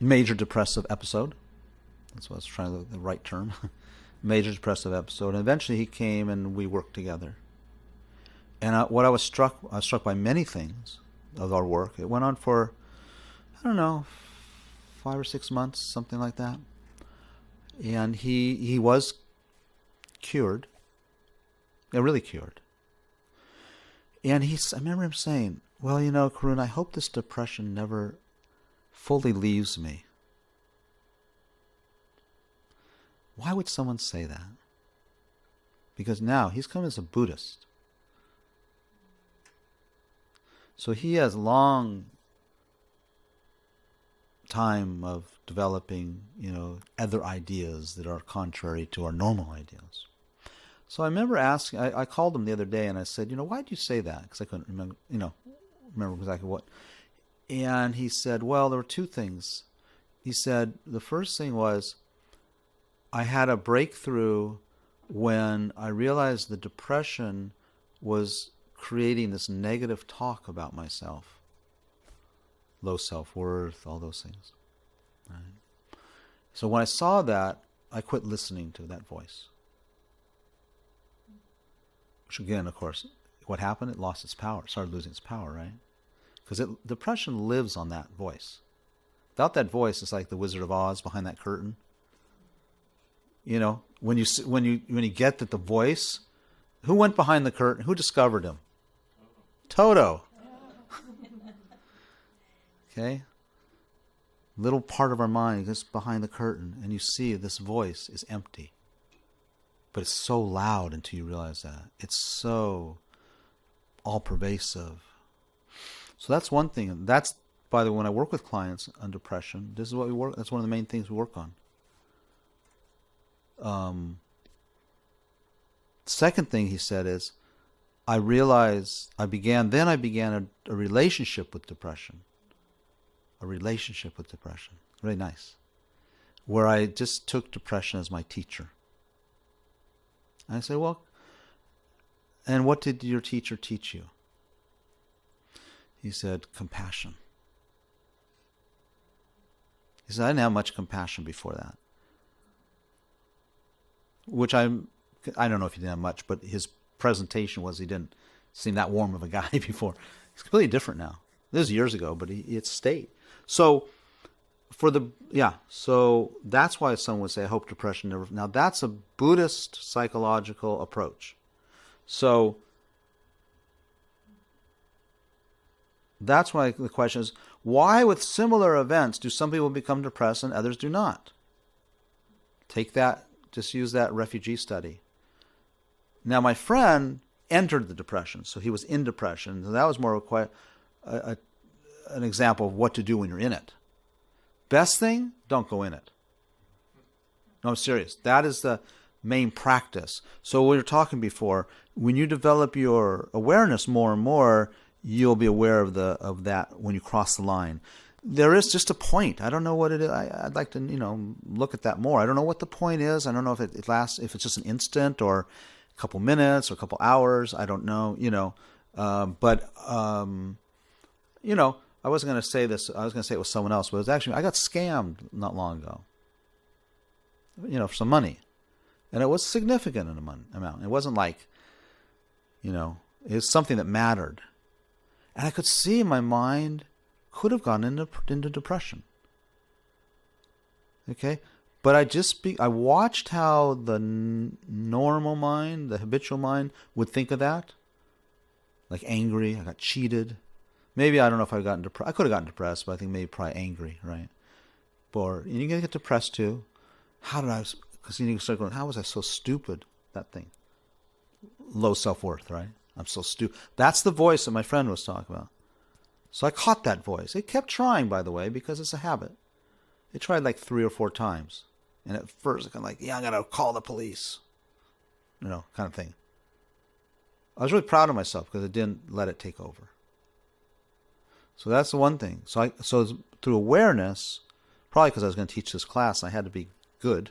major depressive episode. That's what I was trying to look the right term. Major depressive episode, and eventually he came and we worked together. And I was struck by many things of our work. It went on for, I don't know, 5 or 6 months, something like that. And he was cured, really cured. And I remember him saying, well, Karuna, I hope this depression never fully leaves me. Why would someone say that? Because now he's come as a Buddhist. So he has long time of developing, other ideas that are contrary to our normal ideas. So I remember asking, I called him the other day and I said, why did you say that? Because I couldn't remember exactly what. And he said, well, there were two things. He said, the first thing was, I had a breakthrough when I realized the depression was creating this negative talk about myself. Low self-worth, all those things. Right? So when I saw that, I quit listening to that voice. Which again, of course, what happened? It lost its power. It started losing its power, right? Because depression lives on that voice. Without that voice, it's like the Wizard of Oz behind that curtain. When you get that the voice, who went behind the curtain? Who discovered him? Toto. Okay? Little part of our mind is behind the curtain, and you see this voice is empty. But it's so loud until you realize that. It's so all-pervasive. So that's one thing. That's, by the way, when I work with clients on depression, this is what we work. That's one of the main things we work on. Second thing he said is, I began a relationship with depression. A relationship with depression. Really nice. Where I just took depression as my teacher. And I said, well, and what did your teacher teach you? He said, compassion. He said, I didn't have much compassion before that. Which I don't know if he didn't have much, but his presentation was he didn't seem that warm of a guy before. He's completely different now. This was years ago, but it's stayed. So so that's why someone would say, I hope depression never. Now that's a Buddhist psychological approach. So that's why the question is, why with similar events do some people become depressed and others do not? Take that. Just use that refugee study. Now, my friend entered the depression, so he was in depression. So that was more quite an example of what to do when you're in it. Best thing, don't go in it. No, I'm serious. That is the main practice. So we were talking before, when you develop your awareness more and more, you'll be aware of that when you cross the line. There is just a point. I don't know what it is. I'd like to, look at that more. I don't know what the point is. I don't know if it lasts, if it's just an instant or a couple minutes or a couple hours. I don't know, I wasn't going to say this. I was going to say it was someone else, but it was actually, I got scammed not long ago. For some money. And it was significant in amount. It wasn't like, it was something that mattered. And I could see my mind could have gone into depression. Okay? But I watched how the normal mind, the habitual mind, would think of that. Like angry, I got cheated. Maybe, I don't know if I could have gotten depressed, but I think maybe probably angry, right? Or, and you can get depressed too. Because you start going, how was I so stupid? That thing. Low self-worth, right? I'm so stupid. That's the voice that my friend was talking about. So I caught that voice. It kept trying, by the way, because it's a habit. It tried like 3 or 4 times. And at first, I got to call the police. Kind of thing. I was really proud of myself because I didn't let it take over. So that's the one thing. So through awareness, probably because I was going to teach this class, I had to be good.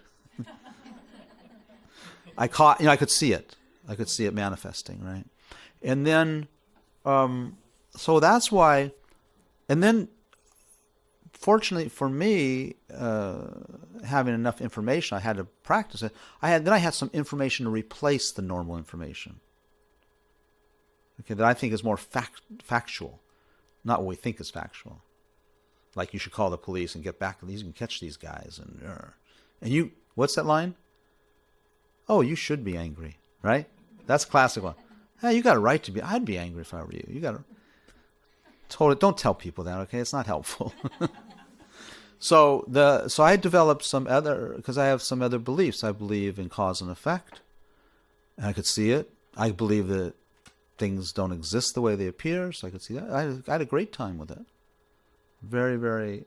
I could see it. I could see it manifesting, right? And then, so that's why, and then, fortunately for me, having enough information, I had to practice it. I had some information to replace the normal information. Okay, that I think is more factual, not what we think is factual. Like you should call the police and get back to these and catch these guys and you. What's that line? Oh, you should be angry, right? That's a classic one. Hey, you got a right to be. I'd be angry if I were you. You got to. Don't tell people that, okay? It's not helpful. So I developed because I have some other beliefs. I believe in cause and effect. And I could see it. I believe that things don't exist the way they appear, so I could see that. I had a great time with it. Very, very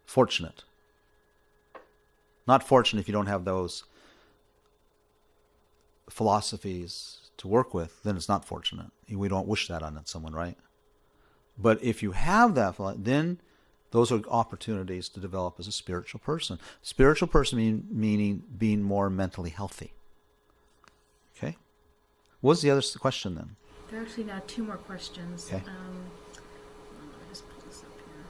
fortunate. Not fortunate if you don't have those philosophies to work with, then it's not fortunate. We don't wish that on someone, right? But if you have that, then those are opportunities to develop as a spiritual person. Spiritual person meaning being more mentally healthy. Okay? What was the other question then? There are actually now 2 more questions. Okay. Let me just pull this up here.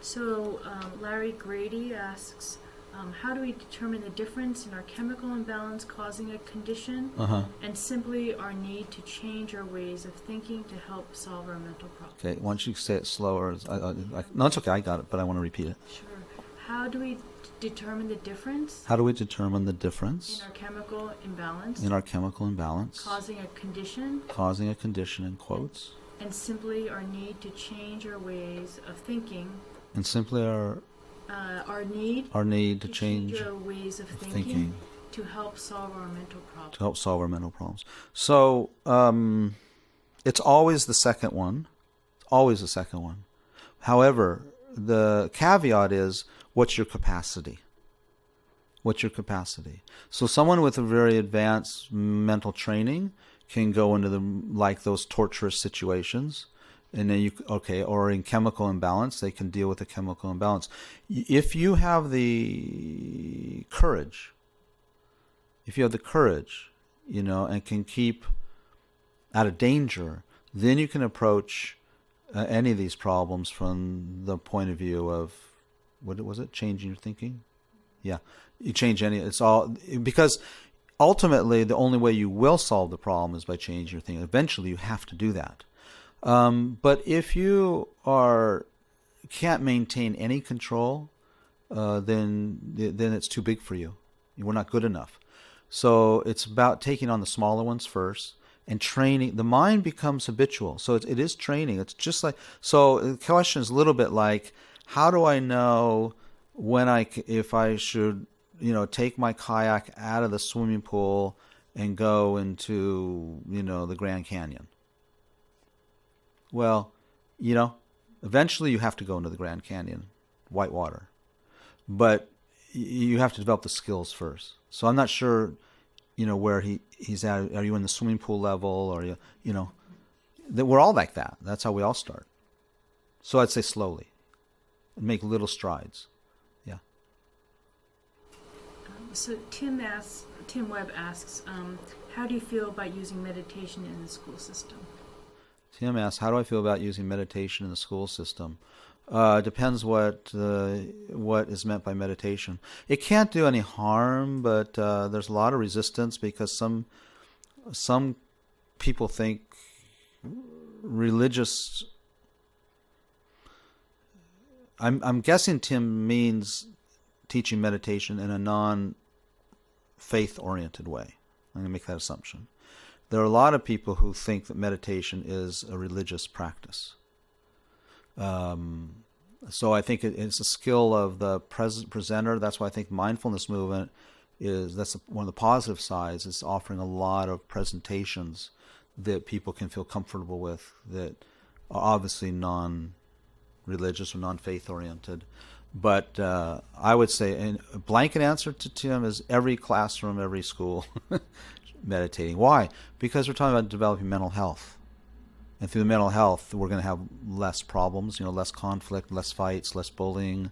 So Larry Grady asks, how do we determine the difference in our chemical imbalance causing a condition and simply our need to change our ways of thinking to help solve our mental problems? Okay, why don't you say it slower? No, it's okay, I got it, but I want to repeat it. Sure. How do we determine the difference? How do we determine the difference? In our chemical imbalance. In our chemical imbalance. Causing a condition. Causing a condition, in quotes. And simply our need to change our ways of thinking. And simply our need to change our ways of thinking to help solve our mental problems. So it's always the second one. However, the caveat is, what's your capacity? So someone with a very advanced mental training can go into those torturous situations. And then or in chemical imbalance, they can deal with the chemical imbalance. If you have the courage, and can keep out of danger, then you can approach any of these problems from the point of view of, what was it? Changing your thinking? Yeah. You change it's all, because ultimately the only way you will solve the problem is by changing your thinking. Eventually you have to do that. But if you can't maintain any control, then it's too big for you. We're not good enough. So it's about taking on the smaller ones first and training. The mind becomes habitual. So it is training. It's just like, so the question is a little bit like, how do I know if I should, take my kayak out of the swimming pool and go into, the Grand Canyon? Well, eventually you have to go into the Grand Canyon, whitewater. But you have to develop the skills first. So I'm not sure, where he's at. Are you in the swimming pool level, or we're all like that. That's how we all start. So I'd say slowly, and make little strides. Yeah. So Tim Webb asks, how do you feel about using meditation in the school system? Tim asks, how do I feel about using meditation in the school system? Depends what is meant by meditation. It can't do any harm, but there's a lot of resistance because some people think religious. I'm guessing Tim means teaching meditation in a non-faith oriented way. I'm going to make that assumption. There are a lot of people who think that meditation is a religious practice. So I think it's a skill of the presenter. That's why I think mindfulness movement that's one of the positive sides. It's offering a lot of presentations that people can feel comfortable with that are obviously non-religious or non-faith oriented. But I would say a blanket answer to Tim is every classroom, every school meditating. Why? Because we're talking about developing mental health. And through the mental health, we're going to have less problems, less conflict, less fights, less bullying.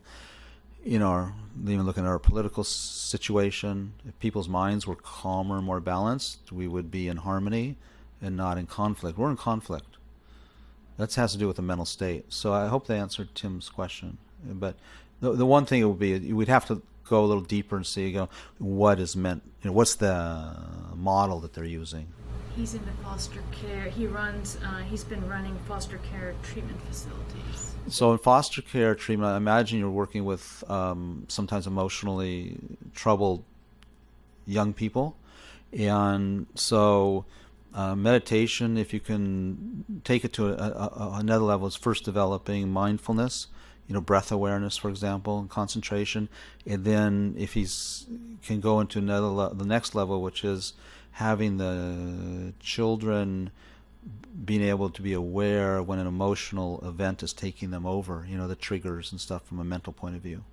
Even looking at our political situation, if people's minds were calmer and more balanced, we would be in harmony and not in conflict. We're in conflict. That has to do with the mental state. So I hope they answered Tim's question. But the one thing it would be, we'd have to go a little deeper and see, what is meant, what's the model that they're using. He's into foster care. He's been running foster care treatment facilities. So in foster care treatment, I imagine you're working with sometimes emotionally troubled young people. And so meditation, if you can take it to another level, is first developing mindfulness, breath awareness, for example, and concentration. And then if can go into the next level, which is having the children being able to be aware when an emotional event is taking them over, the triggers and stuff from a mental point of view.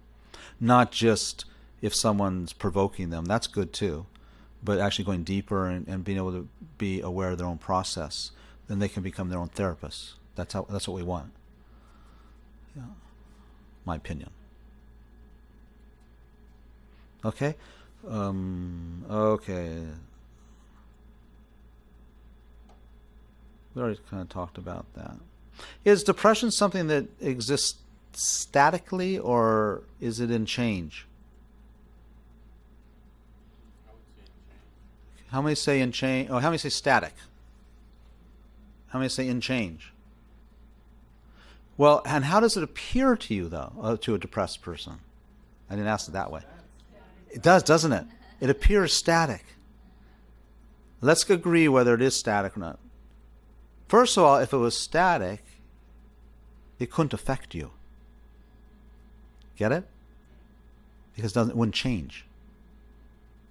Not just if someone's provoking them, that's good too, but actually going deeper and being able to be aware of their own process. Then they can become their own therapists. That's what we want. Yeah. My opinion. Okay? Okay. We already kind of talked about that. Is depression something that exists statically, or is it in change? How many say in change? Oh, how many say static? How many say in change? Well, and how does it appear to you, though, to a depressed person? I didn't ask it that way. It does, doesn't it? It appears static. Let's agree whether it is static or not. First of all, if it was static, it couldn't affect you. Get it? Because it wouldn't change.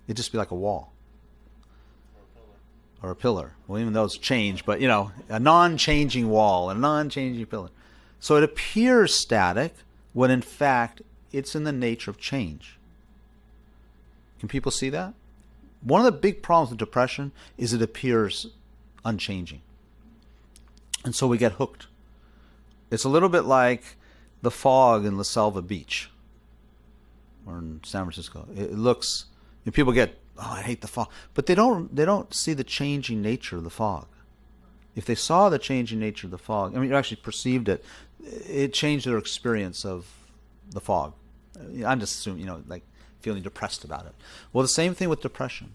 It'd just be like a wall. Or a pillar. Well, even though it's changed, but, a non-changing wall, a non-changing pillar. So it appears static when in fact it's in the nature of change. Can people see that? One of the big problems with depression is it appears unchanging. And so we get hooked. It's a little bit like the fog in La Selva Beach or in San Francisco. It looks, people get, I hate the fog. But they don't see the changing nature of the fog. If they saw the changing nature of the fog, you actually perceived it, it changed their experience of the fog. I'm just assuming, like feeling depressed about it. Well, the same thing with depression.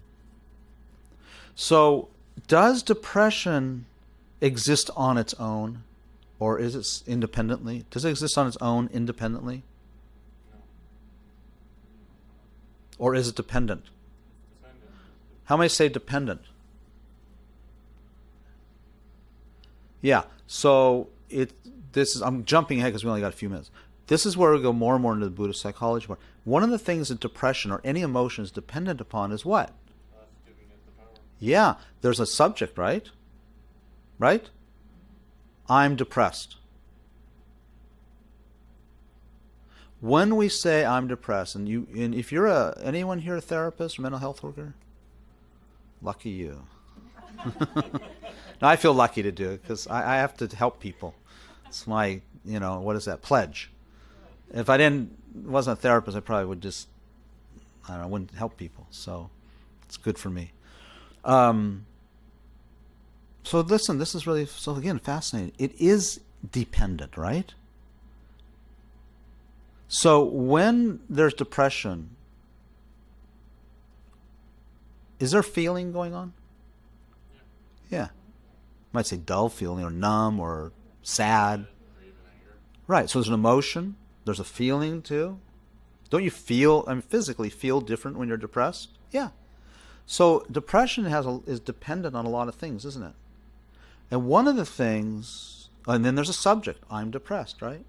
So, does depression exist on its own, or is it independently? Does it exist on its own independently? Or is it dependent? How many say dependent? Yeah, so I'm jumping ahead because we only got a few minutes. This is where we go more and more into the Buddhist psychology part. One of the things that depression or any emotion is dependent upon is what? Yeah, there's a subject, right? Right? I'm depressed. When we say I'm depressed, and if you're anyone here a therapist or mental health worker, lucky you. Now, I feel lucky to do it because I have to help people. It's my, what is that, pledge. If I wasn't a therapist, I probably would just, wouldn't help people. So it's good for me. So listen, this is really, so again, fascinating. It is dependent, right? So when there's depression, is there feeling going on? Yeah. Might say dull feeling or numb or sad. Right. So there's an emotion. There's a feeling too. Don't you feel, I mean, physically feel different when you're depressed? Yeah. So depression is dependent on a lot of things, isn't it? And one of the things, and then there's a subject. I'm depressed, right?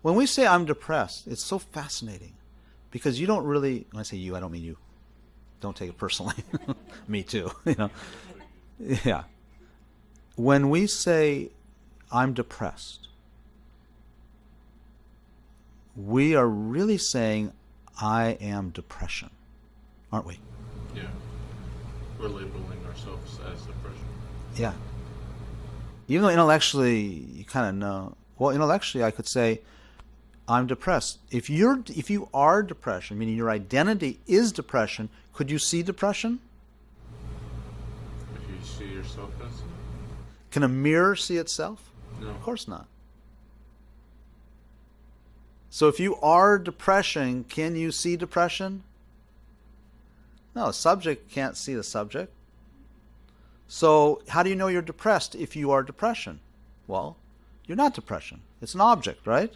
When we say I'm depressed, it's so fascinating because you don't really, when I say you, I don't mean you. Don't take it personally. Me too, you know. Yeah. When we say I'm depressed, we are really saying I am depression, aren't we? Yeah. We're labeling ourselves as depression. Yeah. Even though intellectually you kind of know, well, intellectually I could say I'm depressed. If you are depression, meaning your identity is depression, could you see depression? If you see yourself as... Can a mirror see itself? No. Of course not. So if you are depression, can you see depression? No, a subject can't see the subject. So how do you know you're depressed if you are depression? Well, you're not depression. It's an object, right?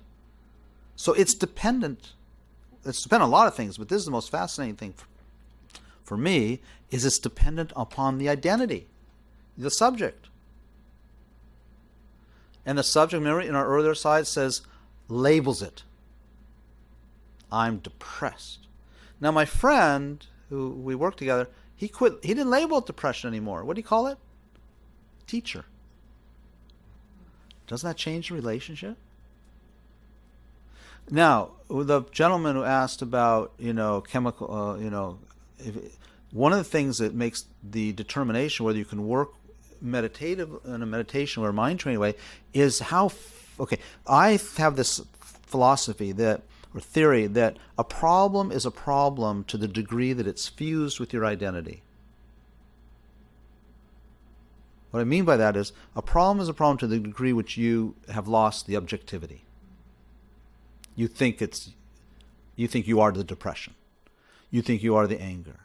So it's dependent. It's dependent on a lot of things, but this is the most fascinating thing for me, is it's dependent upon the identity, the subject. And the subject, remember in our earlier slide, says, labels it. I'm depressed. Now my friend, who we worked together, he quit. He didn't label it depression anymore. What do you call it? Teacher. Doesn't that change the relationship? Now, the gentleman who asked about, chemical, one of the things that makes the determination whether you can work meditative in a meditation or a mind training way is how, I have this philosophy or theory that a problem is a problem to the degree that it's fused with your identity. What I mean by that is a problem is a problem to the degree which you have lost the objectivity. You think you are the depression. You think you are the anger.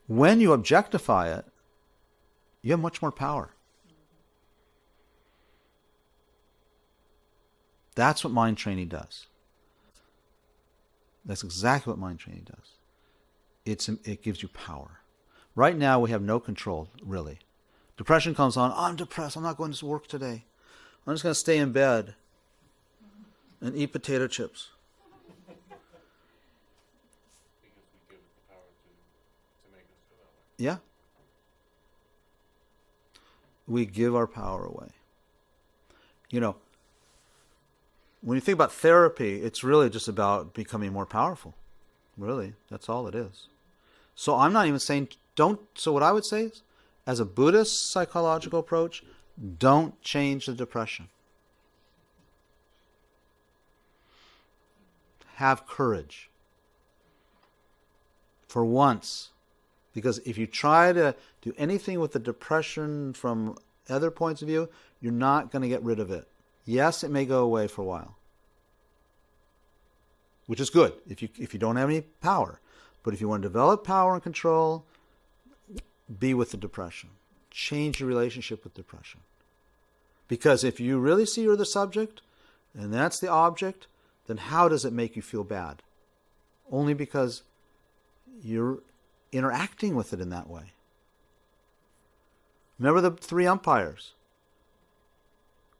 When you objectify it, you have much more power. That's what mind training does. That's exactly what mind training does. It gives you power. Right now we have no control, really. Depression comes on, I'm depressed, I'm not going to work today. I'm just going to stay in bed and eat potato chips. Because we give it the power to make us feel that way. Yeah. We give our power away. When you think about therapy, it's really just about becoming more powerful. Really, that's all it is. So I'm not even saying so what I would say is, as a Buddhist psychological approach, don't change the depression. Have courage. For once. Because if you try to do anything with the depression from other points of view, you're not going to get rid of it. Yes, it may go away for a while. Which is good if you don't have any power. But if you want to develop power and control, be with the depression. Change your relationship with depression. Because if you really see you're the subject, and that's the object, then how does it make you feel bad? Only because you're interacting with it in that way. Remember the 3 umpires.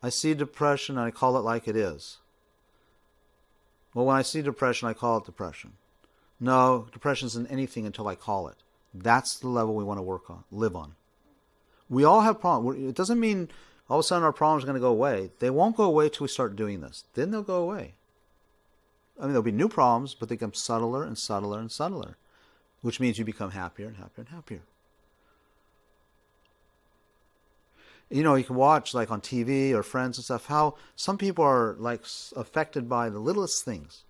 I see depression and I call it like it is. Well, when I see depression, I call it depression. No, depression isn't anything until I call it. That's the level we want to live on. We all have problems. It doesn't mean all of a sudden our problems are going to go away. They won't go away till we start doing this. Then they'll go away. I mean, there'll be new problems, but they become subtler and subtler and subtler, which means you become happier and happier and happier. You can watch like on TV or friends and stuff, how some people are like affected by the littlest things.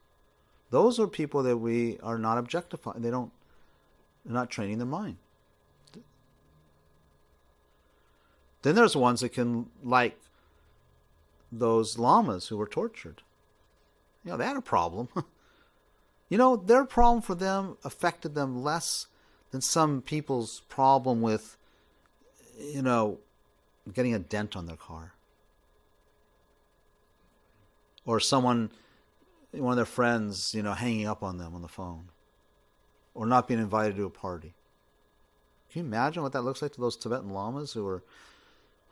Those are people that we are not objectifying. They're not training their mind. Then there's ones that can, like those lamas who were tortured. You know, they had a problem. You know, their problem for them affected them less than some people's problem with, you know, getting a dent on their car. Or someone, one of their friends, you know, hanging up on them on the phone. Or not being invited to a party. Can you imagine what that looks like to those Tibetan lamas who were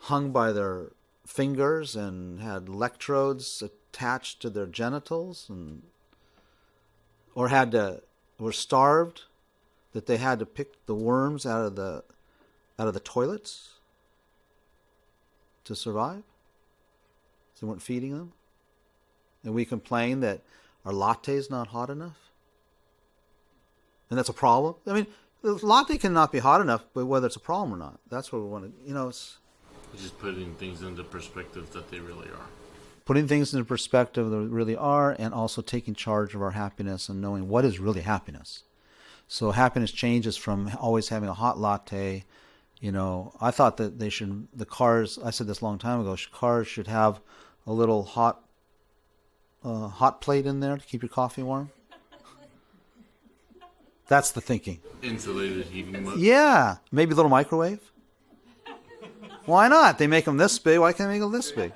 hung by their fingers and had electrodes attached to their genitals, and or were starved, that they had to pick the worms out of the toilets to survive? So they weren't feeding them? And we complain that our latte is not hot enough? And that's a problem? I mean, the latte cannot be hot enough, but whether it's a problem or not, that's what we want to, you know, it's Just putting things into perspective that they really are. putting things into perspective that really are, and also taking charge of our happiness and knowing what is really happiness. So happiness changes from always having a hot latte. You know, I thought that the cars, I said this a long time ago, cars should have a little hot plate in there to keep your coffee warm. That's the thinking. Insulated heating mode. Yeah, maybe a little microwave. Why not? They make them this big. Why can't they make them this big?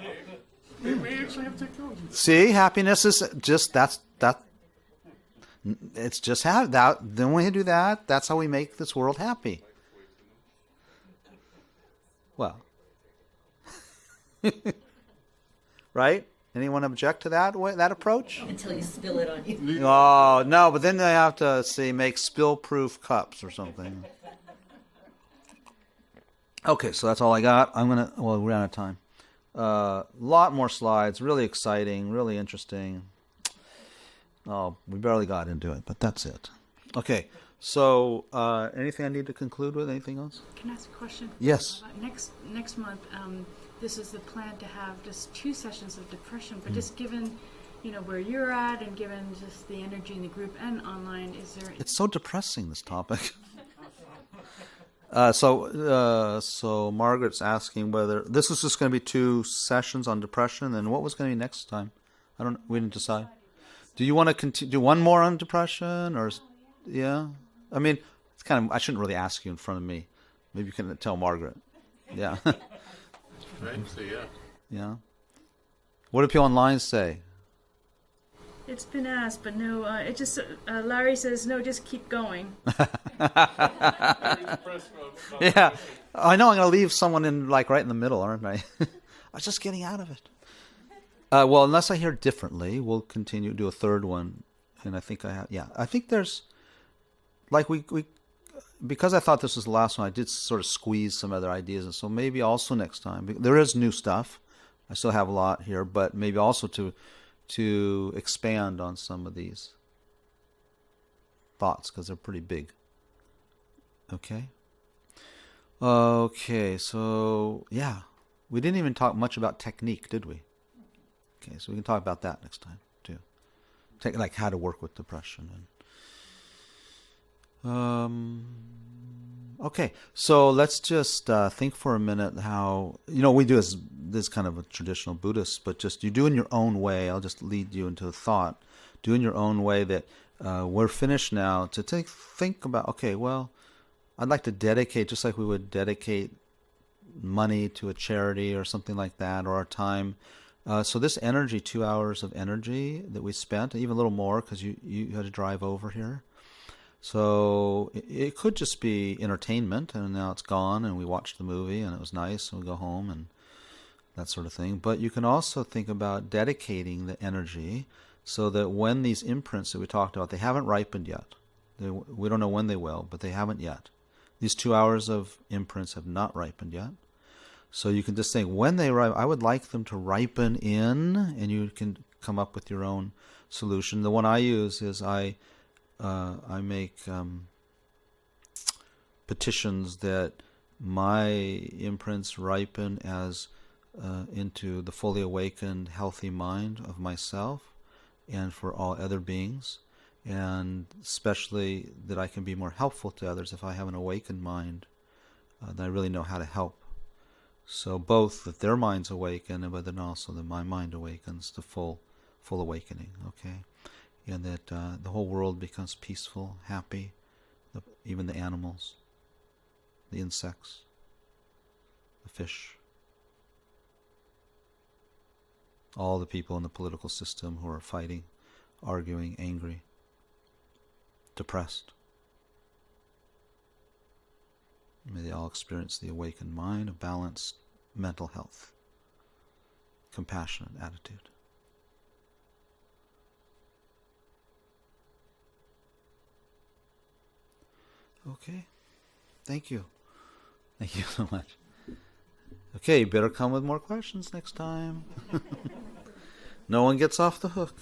They may actually have technology. See, happiness is just that. It's just that. Then when we do that, that's how we make this world happy. Well, right? Anyone object to that approach? Until you spill it on you. Oh no! But then they have to make spill-proof cups or something. Okay, so that's all I got. We're out of time. Lot more slides. Really exciting. Really interesting. Oh, we barely got into it, but that's it. Okay, so anything I need to conclude with? Anything else? Can I ask a question? Yes. Next month, this is the plan to have just 2 sessions of depression, but just given, you know, where you're at and given just the energy in the group and online, is there... It's so depressing, this topic. So Margaret's asking whether this is just going to be 2 sessions on depression, and what was going to be next time? We didn't decide. Do you want to do one more on depression, or yeah? I mean, it's kind of, I shouldn't really ask you in front of me. Maybe you can tell Margaret. Yeah. Right? So yeah. Yeah. What do people online say? It's been asked, but no, it just, Larry says, no, just keep going. Yeah. I know I'm going to leave someone right in the middle, aren't I? I was just getting out of it. Well, unless I hear differently, we'll continue to do a 3rd one. And I think I think there's, because I thought this was the last one, I did sort of squeeze some other ideas. And so maybe also next time, there is new stuff. I still have a lot here, but maybe also to expand on some of these thoughts, because they're pretty big. Okay? Okay, so, yeah. We didn't even talk much about technique, did we? Okay, so we can talk about that next time, too. Like how to work with depression. Okay, so let's just think for a minute how, we do this kind of a traditional Buddhist, but just you do in your own way. I'll just lead you into a thought. Do in your own way that we're finished now to think about, okay, well, I'd like to dedicate, just like we would dedicate money to a charity or something like that, or our time. So this energy, 2 hours of energy that we spent, even a little more because you had to drive over here. So it could just be entertainment, and now it's gone, and we watched the movie, and it was nice, and we go home, and that sort of thing. But you can also think about dedicating the energy so that when these imprints that we talked about, they haven't ripened yet. We don't know when they will, but they haven't yet. These 2 hours of imprints have not ripened yet. So you can just think, when they ripen, I would like them to ripen in, and you can come up with your own solution. The one I use is I make petitions that my imprints ripen as into the fully awakened, healthy mind of myself and for all other beings, and especially that I can be more helpful to others if I have an awakened mind, that I really know how to help. So both that their minds awaken, but then also that my mind awakens to full awakening. Okay, and that the whole world becomes peaceful, happy, even the animals, the insects, the fish, all the people in the political system who are fighting, arguing, angry, depressed. May they all experience the awakened mind, a balanced mental health, compassionate attitude. Okay. Thank you. Thank you so much. Okay, you better come with more questions next time. No one gets off the hook.